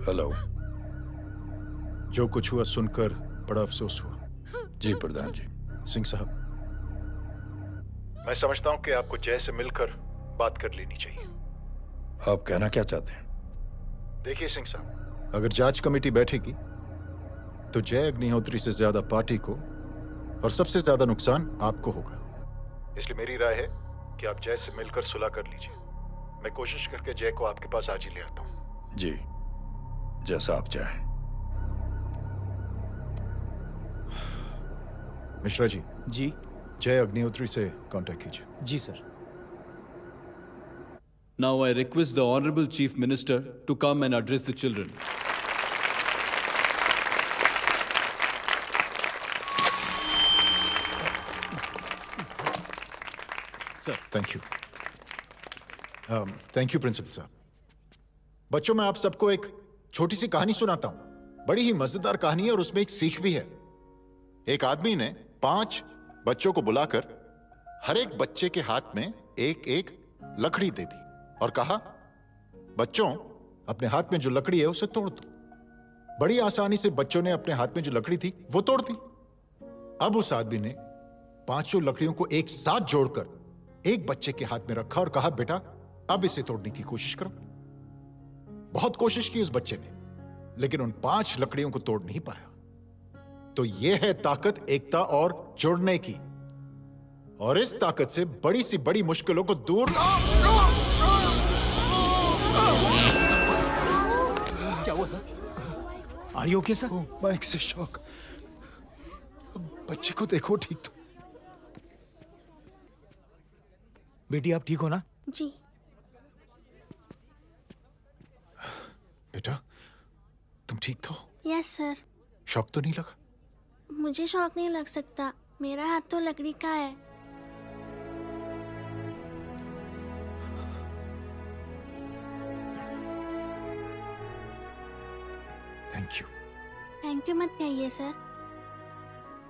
हेलो। जो कुछ हुआ सुनकर बड़ा अफसोस हुआ। जी प्रधान जी। सिंह साहब, मैं समझता हूं कि आपको जय से मिलकर बात कर लेनी चाहिए। आप कहना क्या चाहते हैं? देखिए सिंह साहब, अगर जांच कमेटी बैठेगी तो जय अग्निहोत्री से ज्यादा पार्टी को और सबसे ज्यादा नुकसान आपको होगा। इसलिए मेरी राय है कि आप जय से मिलकर सुलह कर लीजिए। मैं कोशिश करके जय को आपके पास आज ही ले आता हूं। जी, जैसा आप चाहें। मिश्रा जी। जी। जय अग्निहोत्री से कांटेक्ट कीजिए। जी sir. Now I request the Honorable Chief Minister to come and address the children. Sir, thank you. Thank you principal साहब। बच्चों, मैं आप सबको एक छोटी सी कहानी सुनाता हूं। बड़ी ही मजेदार कहानी है और उसमें एक सीख भी है। एक आदमी ने 5 बच्चों को बुलाकर हर एक बच्चे के हाथ में एक एक लकड़ी दे दी और कहा, बच्चों, अपने हाथ में जो लकड़ी है उसे तोड़ दो। बड़ी आसानी से बच्चों ने अपने हाथ में जो लकड़ी थी वो तोड़ दी। अब उस आदमी ने 5 लकड़ियों को एक साथ जोड़कर एक बच्चे के हाथ में रखा और कहा, बेटा अब इसे तोड़ने की कोशिश करो। बहुत कोशिश की उस बच्चे ने, लेकिन उन 5 लकड़ियों को तोड़ नहीं पाया। तो यह है ताकत एकता और जुड़ने की, और इस ताकत से बड़ी सी बड़ी मुश्किलों को दूर। क्या हुआ sir? Are you okay sir? Mike से शॉक। बच्चे को देखो ठीक तो। बेटी आप ठीक हो ना? जी। बेटा तुम ठीक तो? Yes sir. शॉक तो नहीं लगा? मुझे शौक नहीं लग सकता, मेरा हाथ तो लकड़ी का है। Thank you. थैंक यू मत कहिए सर।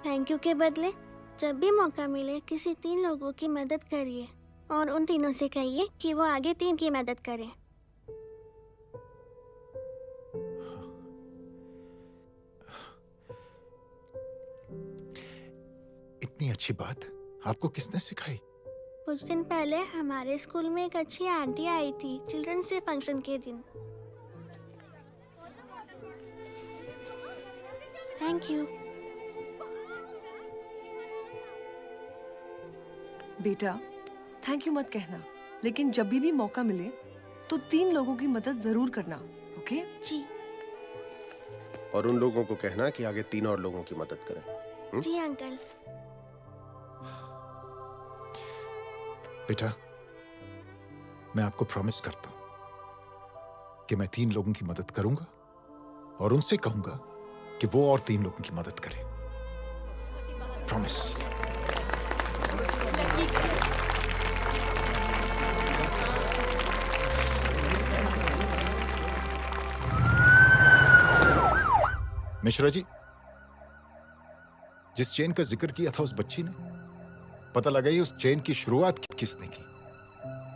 थैंक यू के बदले जब भी मौका मिले किसी 3 लोगों की मदद करिए, और उन तीनों से कहिए कि वो आगे 3 की मदद करें। इतनी अच्छी बात आपको किसने सिखाई? कुछ दिन पहले हमारे स्कूल में एक अच्छी आंटी आई थी चिल्ड्रंस डे फंक्शन के दिन। Thank you. बेटा थैंक यू मत कहना, लेकिन जब भी मौका मिले तो 3 लोगों की मदद जरूर करना, ओके? जी। और उन लोगों को कहना कि आगे 3 और लोगों की मदद करें। जी अंकल। बेटा मैं आपको प्रॉमिस करता हूं कि मैं 3 लोगों की मदद करूंगा और उनसे कहूंगा कि वो और 3 लोगों की मदद करें। प्रॉमिस। मिश्रा जी, जिस चेन का जिक्र किया था उस बच्ची ने, पता लगाइए उस चेन की शुरुआत किसने की।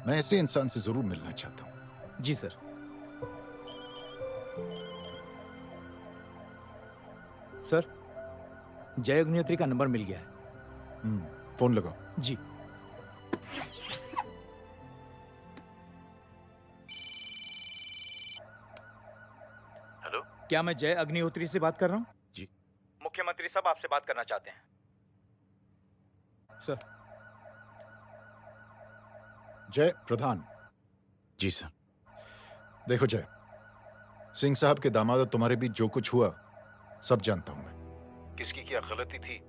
मैं ऐसे इंसान से जरूर मिलना चाहता हूं। जी सर। सर जय अग्निहोत्री का नंबर मिल गया है। फोन लगाओ। जी। हेलो, क्या मैं जय अग्निहोत्री से बात कर रहा हूँ? जी। मुख्यमंत्री साहब आपसे बात करना चाहते हैं सर। जय प्रधान। जी सर। देखो जय, सिंह साहब के दामाद और तुम्हारे बीच जो कुछ हुआ सब जानता हूं मैं। किसकी क्या गलती थी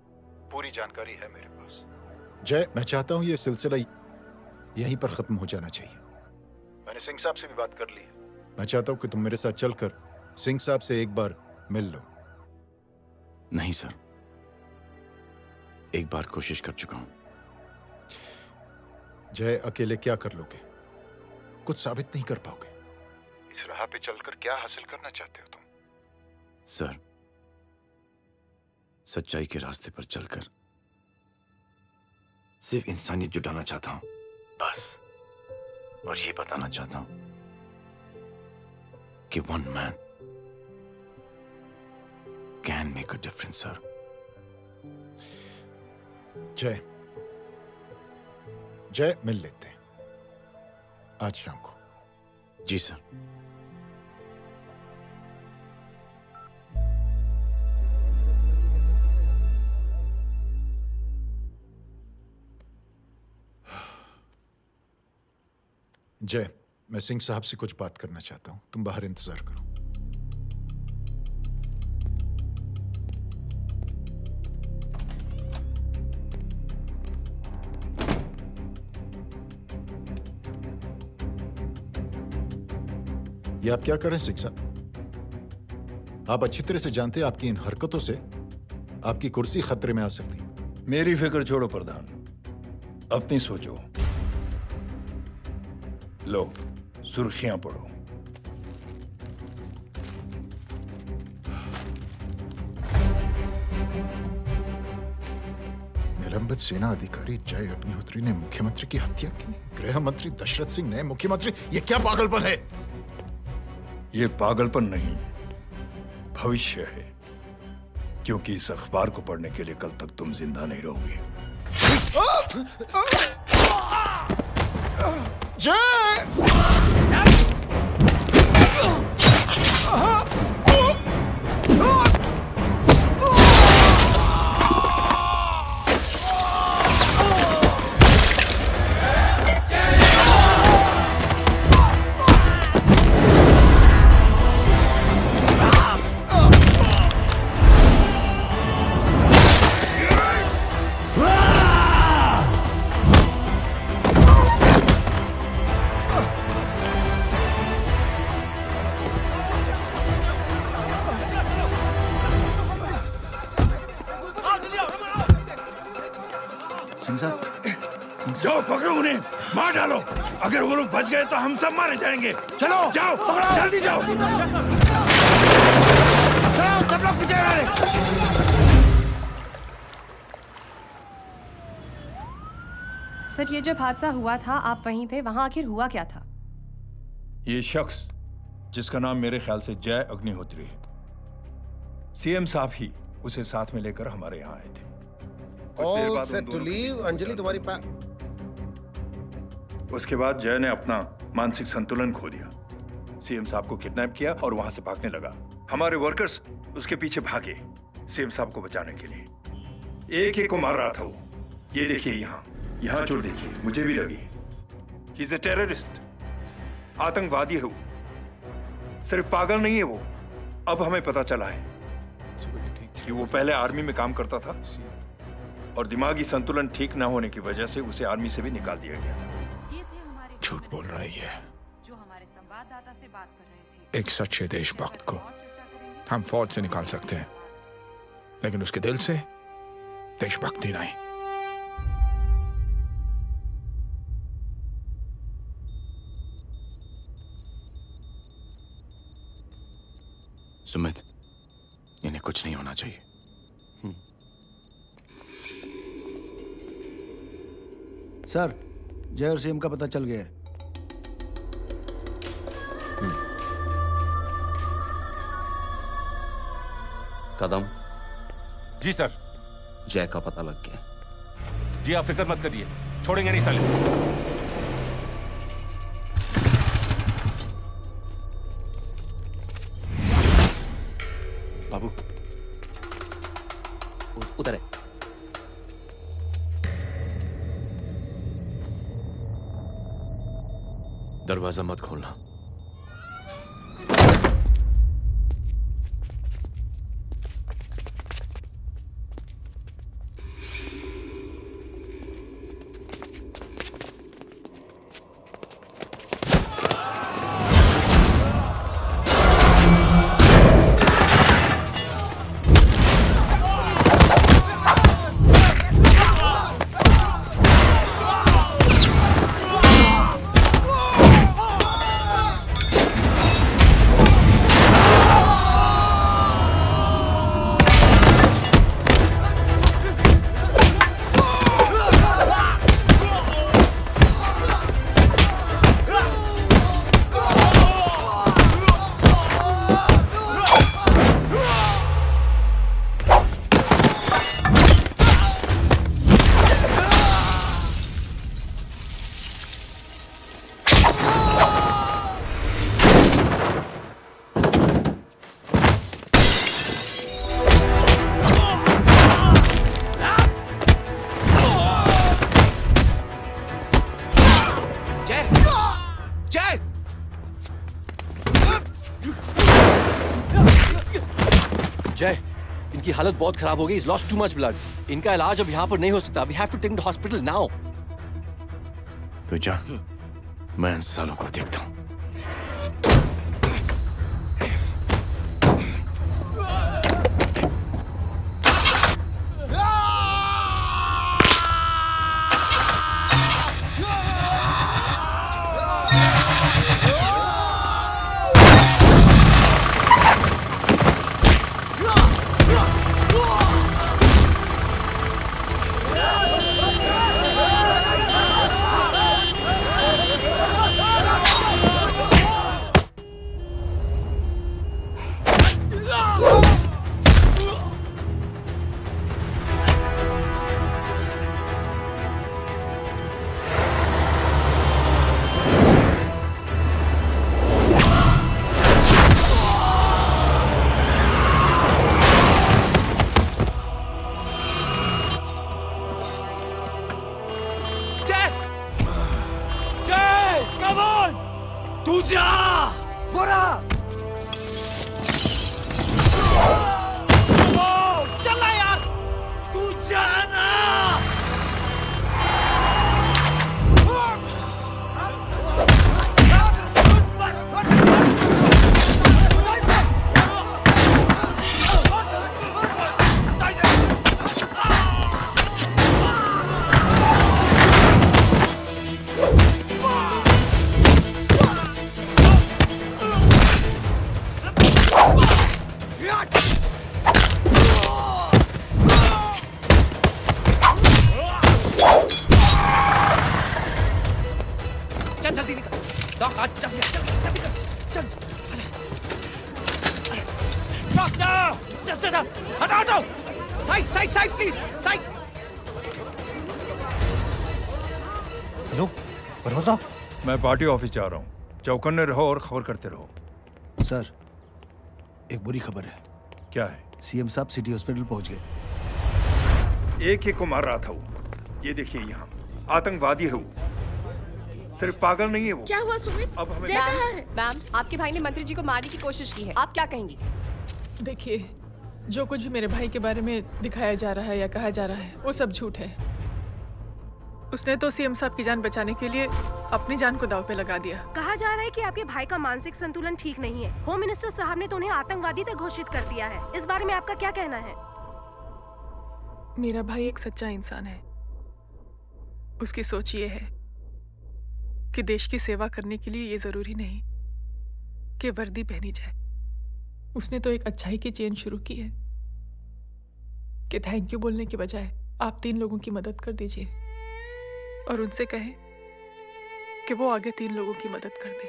पूरी जानकारी है मेरे पास। जय मैं चाहता हूं ये सिलसिला यहीं पर खत्म हो जाना चाहिए। मैंने सिंह साहब से भी बात कर ली है। मैं चाहता हूं कि तुम मेरे साथ चलकर सिंह साहब से एक बार मिल लो। नहीं सर, एक बार कोशिश कर चुका हूं। जय अकेले क्या कर लोगे? कुछ साबित नहीं कर पाओगे। इस राह पे चलकर क्या हासिल करना चाहते हो तुम? सर, सच्चाई के रास्ते पर चलकर सिर्फ इंसानियत जुटाना चाहता हूं, बस। और ये बताना चाहता हूं कि 1 man can make a difference, sir. जय, जय मिल लेते हैं आज शाम को। जी सर। जय, मैं सिंह साहब से कुछ बात करना चाहता हूं, तुम बाहर इंतजार करो। ये आप क्या कर रहे हैं सिंह साहब? आप अच्छी तरह से जानते हैं आपकी इन हरकतों से आपकी कुर्सी खतरे में आ सकती है। मेरी फिक्र छोड़ो प्रधान, अपनी सोचो। लो सुर्खियां पढ़ो। निलंबित सेना अधिकारी जय अग्निहोत्री ने मुख्यमंत्री की हत्या की। गृह मंत्री दशरथ सिंह ने मुख्यमंत्री, ये क्या पागलपन है? ये पागलपन नहीं, भविष्य है, क्योंकि इस अखबार को पढ़ने के लिए कल तक तुम जिंदा नहीं रहोगे। जाओ पकड़ो उन्हें, मार डालो। अगर वो लोग बच गए तो हम सब मारे जाएंगे। चलो जाओ, पकड़ो, जल्दी जाओ। चलो सब लोग पीछे आ रहे। सर, ये जब हादसा हुआ था आप वहीं थे, वहां आखिर हुआ क्या था? ये शख्स जिसका नाम मेरे ख्याल से जय अग्निहोत्री है, सीएम साहब ही उसे साथ में लेकर हमारे यहाँ आए थे। All set to leave. Anjali तुम्हारी उसके बाद जय ने अपना मानसिक संतुलन खो दिया, सीएम साहब को किडनैप किया और वहां से भागने लगा। हमारे वर्कर्स उसके पीछे भागे सीएम साहब को बचाने के लिए। एक को मार रहा था वो। ये देखिए यहाँ चोट देखिए, मुझे भी लगी। ही इज अ टेररिस्ट, आतंकवादी है वो, सिर्फ पागल नहीं है वो। अब हमें पता चला है कि वो पहले आर्मी में काम करता था और दिमागी संतुलन ठीक ना होने की वजह से उसे आर्मी से भी निकाल दिया गया था। झूठ बोल रहा है ये। जो हमारे संवाददाता से बात कर रहे थे। एक सच्चे देशभक्त को हम फौज से निकाल सकते हैं, लेकिन उसके दिल से देशभक्ति नहीं। सुमित, इन्हें कुछ नहीं होना चाहिए। सर, जय और सीएम का पता चल गया है। कदम। जी सर। जय का पता लग गया। जी आप फिक्र मत करिए, छोड़ेंगे नहीं साले। बाबू उधर है। दरवाजा मत खोलना। जय, इनकी हालत बहुत खराब हो गई। He's lost too much blood. इनका इलाज अब यहाँ पर नहीं हो सकता। We have to take him to hospital now. तो जा, मैं इन सालों को देखता हूँ। तू जा बोरा चल यार तू जाना चल जल्दी निकल डॉक आज चल जल्दी चल डॉक चल चल चल हटाओ हटाओ side side side please side hello परवा साहब मैं पार्टी ऑफिस जा रहा हूँ चौकन्ने रहो और खबर करते रहो। सर एक बुरी खबर है। क्या है? सीएम साहब सिटी हॉस्पिटल पहुंच गए। एक ही को मार रहा था वो। ये देखिए यहाँ आतंकवादी है वो, सिर्फ पागल नहीं है वो। क्या हुआ सुमित? अब हमें जय कहाँ है? मैम आपके भाई ने मंत्री जी को मारने की कोशिश की है, आप क्या कहेंगी? देखिए, जो कुछ भी मेरे भाई के बारे में दिखाया जा रहा है या कहा जा रहा है वो सब झूठ है। उसने तो सीएम साहब की जान बचाने के लिए अपनी जान को दांव पे लगा दिया। कहा जा रहा है कि आपके भाई का मानसिक संतुलन ठीक नहीं है। होम मिनिस्टर साहब ने तो उन्हें आतंकवादी तक घोषित कर दिया है। इस बारे में आपका क्या कहना है? मेरा भाई एक सच्चा इंसान है। उसकी सोच ये है कि देश की सेवा करने के लिए ये जरूरी नहीं कि वर्दी पहनी जाए। उसने तो एक अच्छाई की चेन शुरू की है कि थैंक यू बोलने के बजाय आप 3 लोगों की मदद कर दीजिए और उनसे कहें कि वो आगे 3 लोगों की मदद कर दे।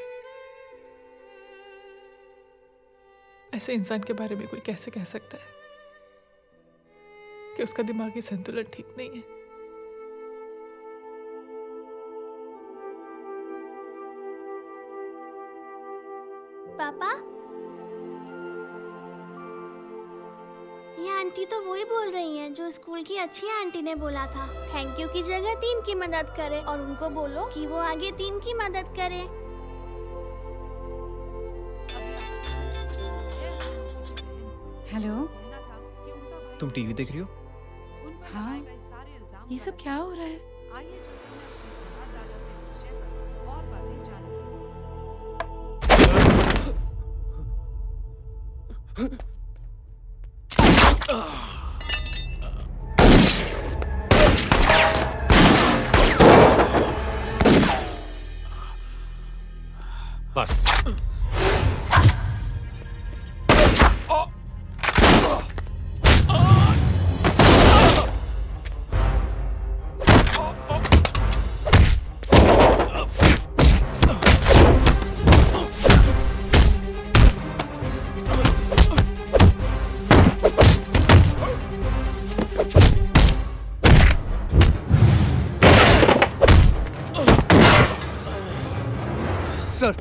ऐसे इंसान के बारे में कोई कैसे कह सकता है कि उसका दिमागी संतुलन ठीक नहीं है? पापा, ये आंटी तो वही बोल रही हैं जो स्कूल की अच्छी आंटी ने बोला था थैंक यू की जगह 3 की मदद करे, और उनको बोलो कि वो आगे 3 की मदद करे। हेलो, तुम टीवी देख रही हो? हाँ, ये सब क्या हो रहा है? बस सर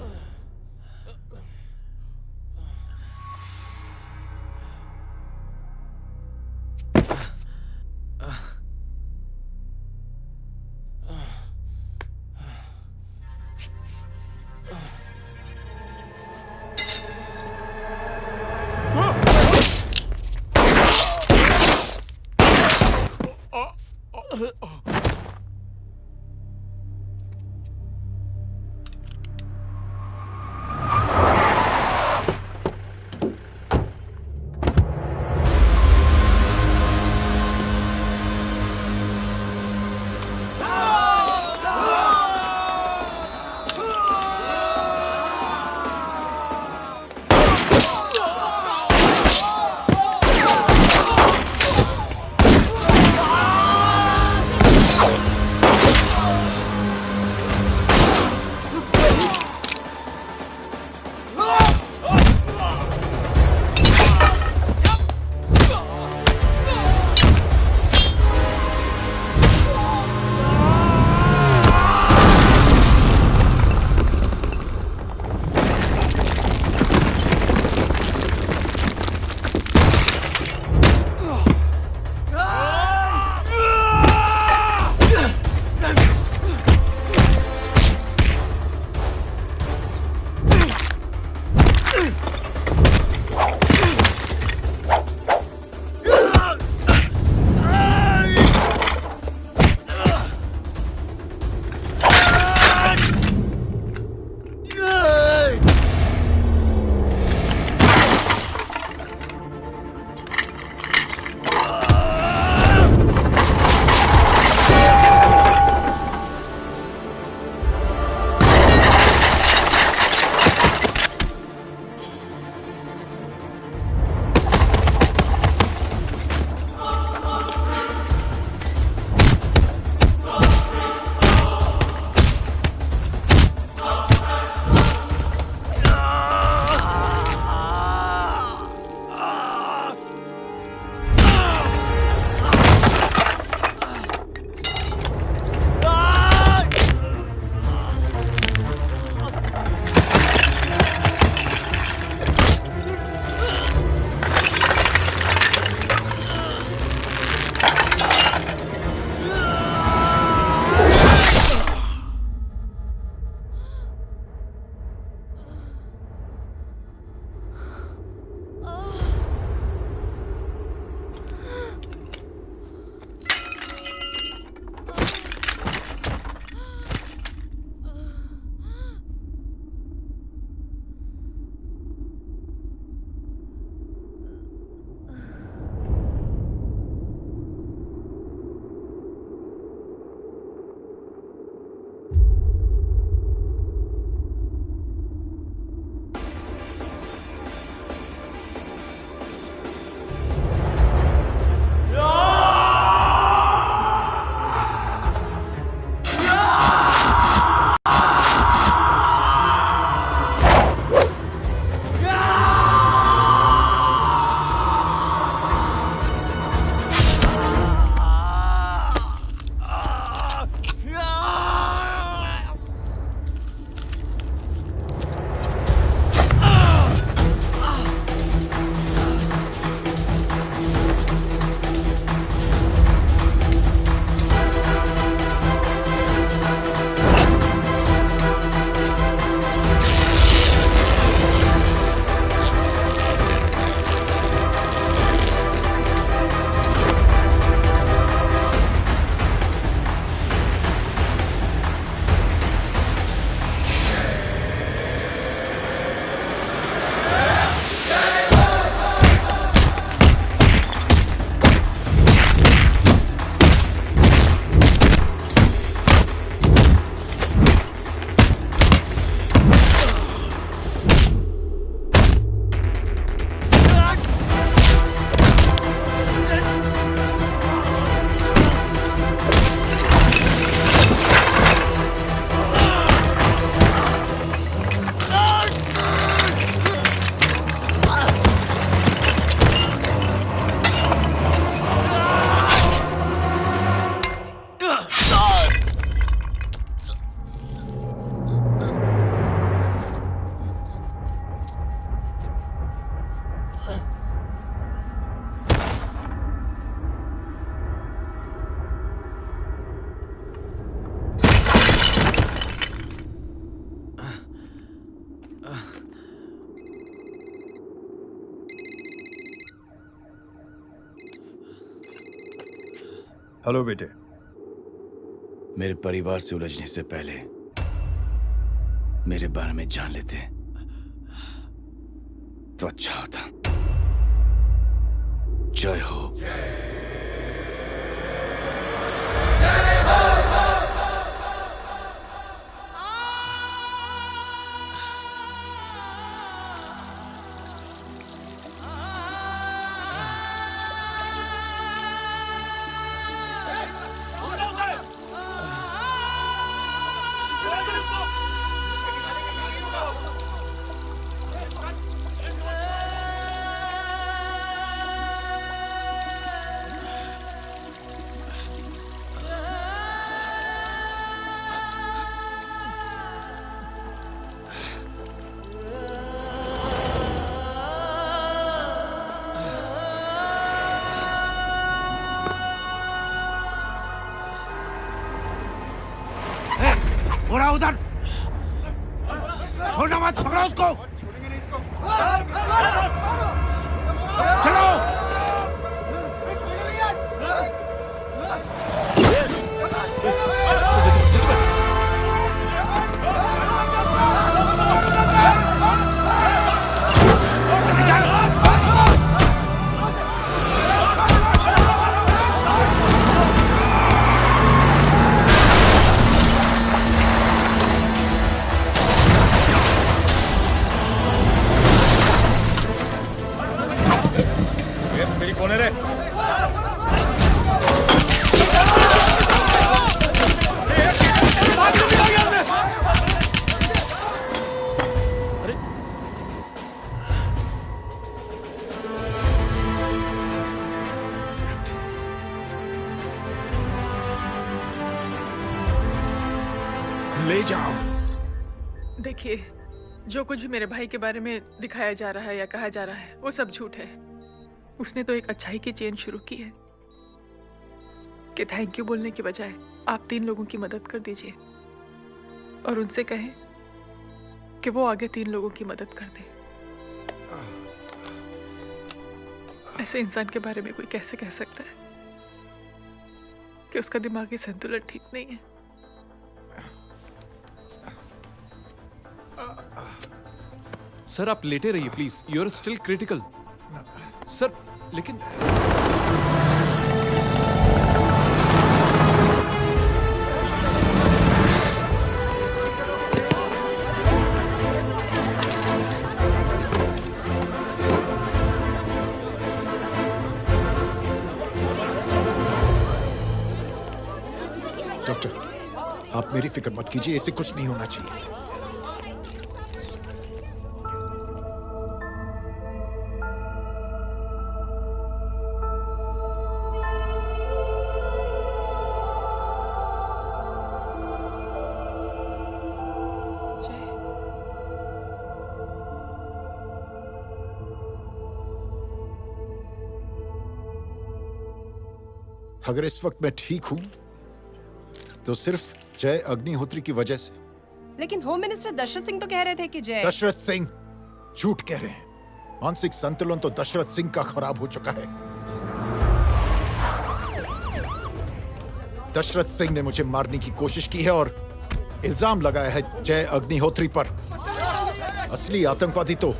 हेलो बेटे। मेरे परिवार से उलझने से पहले मेरे बारे में जान लेते तो अच्छा होता। जय हो। उधर छोड़ना मत, पकड़ो उसको। चलो। कौन है रे? ले जाओ। देखिए, जो कुछ भी मेरे भाई के बारे में दिखाया जा रहा है या कहा जा रहा है वो सब झूठ है। उसने तो एक अच्छाई की चेन शुरू की है कि थैंक यू बोलने की बजाय आप 3 लोगों की मदद कर दीजिए और उनसे कहें कि वो आगे 3 लोगों की मदद कर दे। ऐसे इंसान के बारे में कोई कैसे कह सकता है कि उसका दिमागी संतुलन ठीक नहीं है? सर आप लेटे रहिए please, you are still critical. Sir लेकिन डॉक्टर, आप मेरी फिक्र मत कीजिए, इससे कुछ नहीं होना चाहिए। अगर इस वक्त मैं ठीक हूं तो सिर्फ जय अग्निहोत्री की वजह से। लेकिन होम मिनिस्टर दशरथ सिंह तो कह रहे थे कि जय। दशरथ सिंह झूठ कह रहे हैं। मानसिक संतुलन तो दशरथ सिंह का खराब हो चुका है। दशरथ सिंह ने मुझे मारने की कोशिश की है और इल्जाम लगाया है जय अग्निहोत्री पर। असली आतंकवादी तो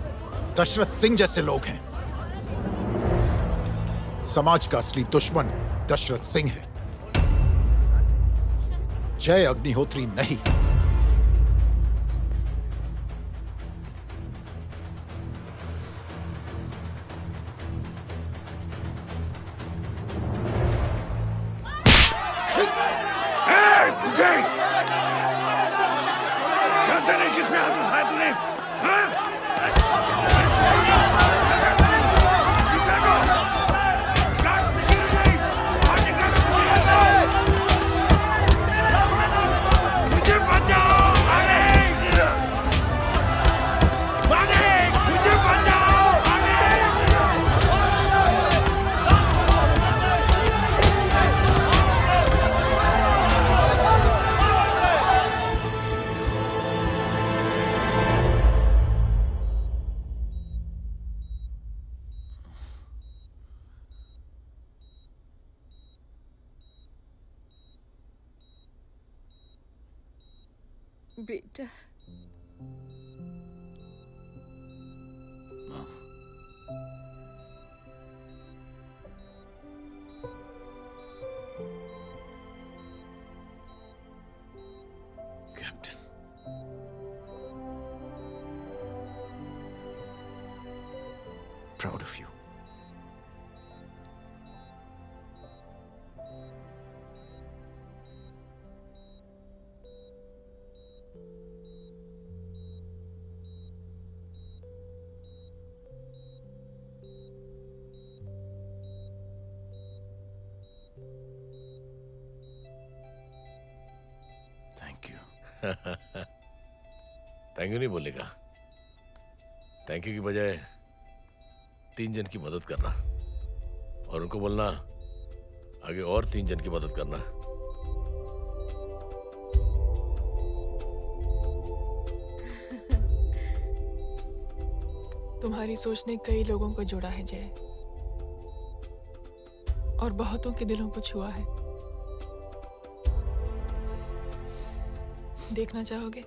दशरथ सिंह जैसे लोग हैं। समाज का असली दुश्मन दशरथ सिंह है, जय अग्निहोत्री नहीं। जानते नहीं किसमें हाथ उठाया तूने? बेटा captain, proud of you. Thank you. Thank you नहीं बोलेगा। थैंक यू की बजाय 3 जन की मदद करना और उनको बोलना आगे और 3 जन की मदद करना। तुम्हारी सोच ने कई लोगों को जोड़ा है जय, और बहुतों के दिलों को छुआ है। देखना चाहोगे?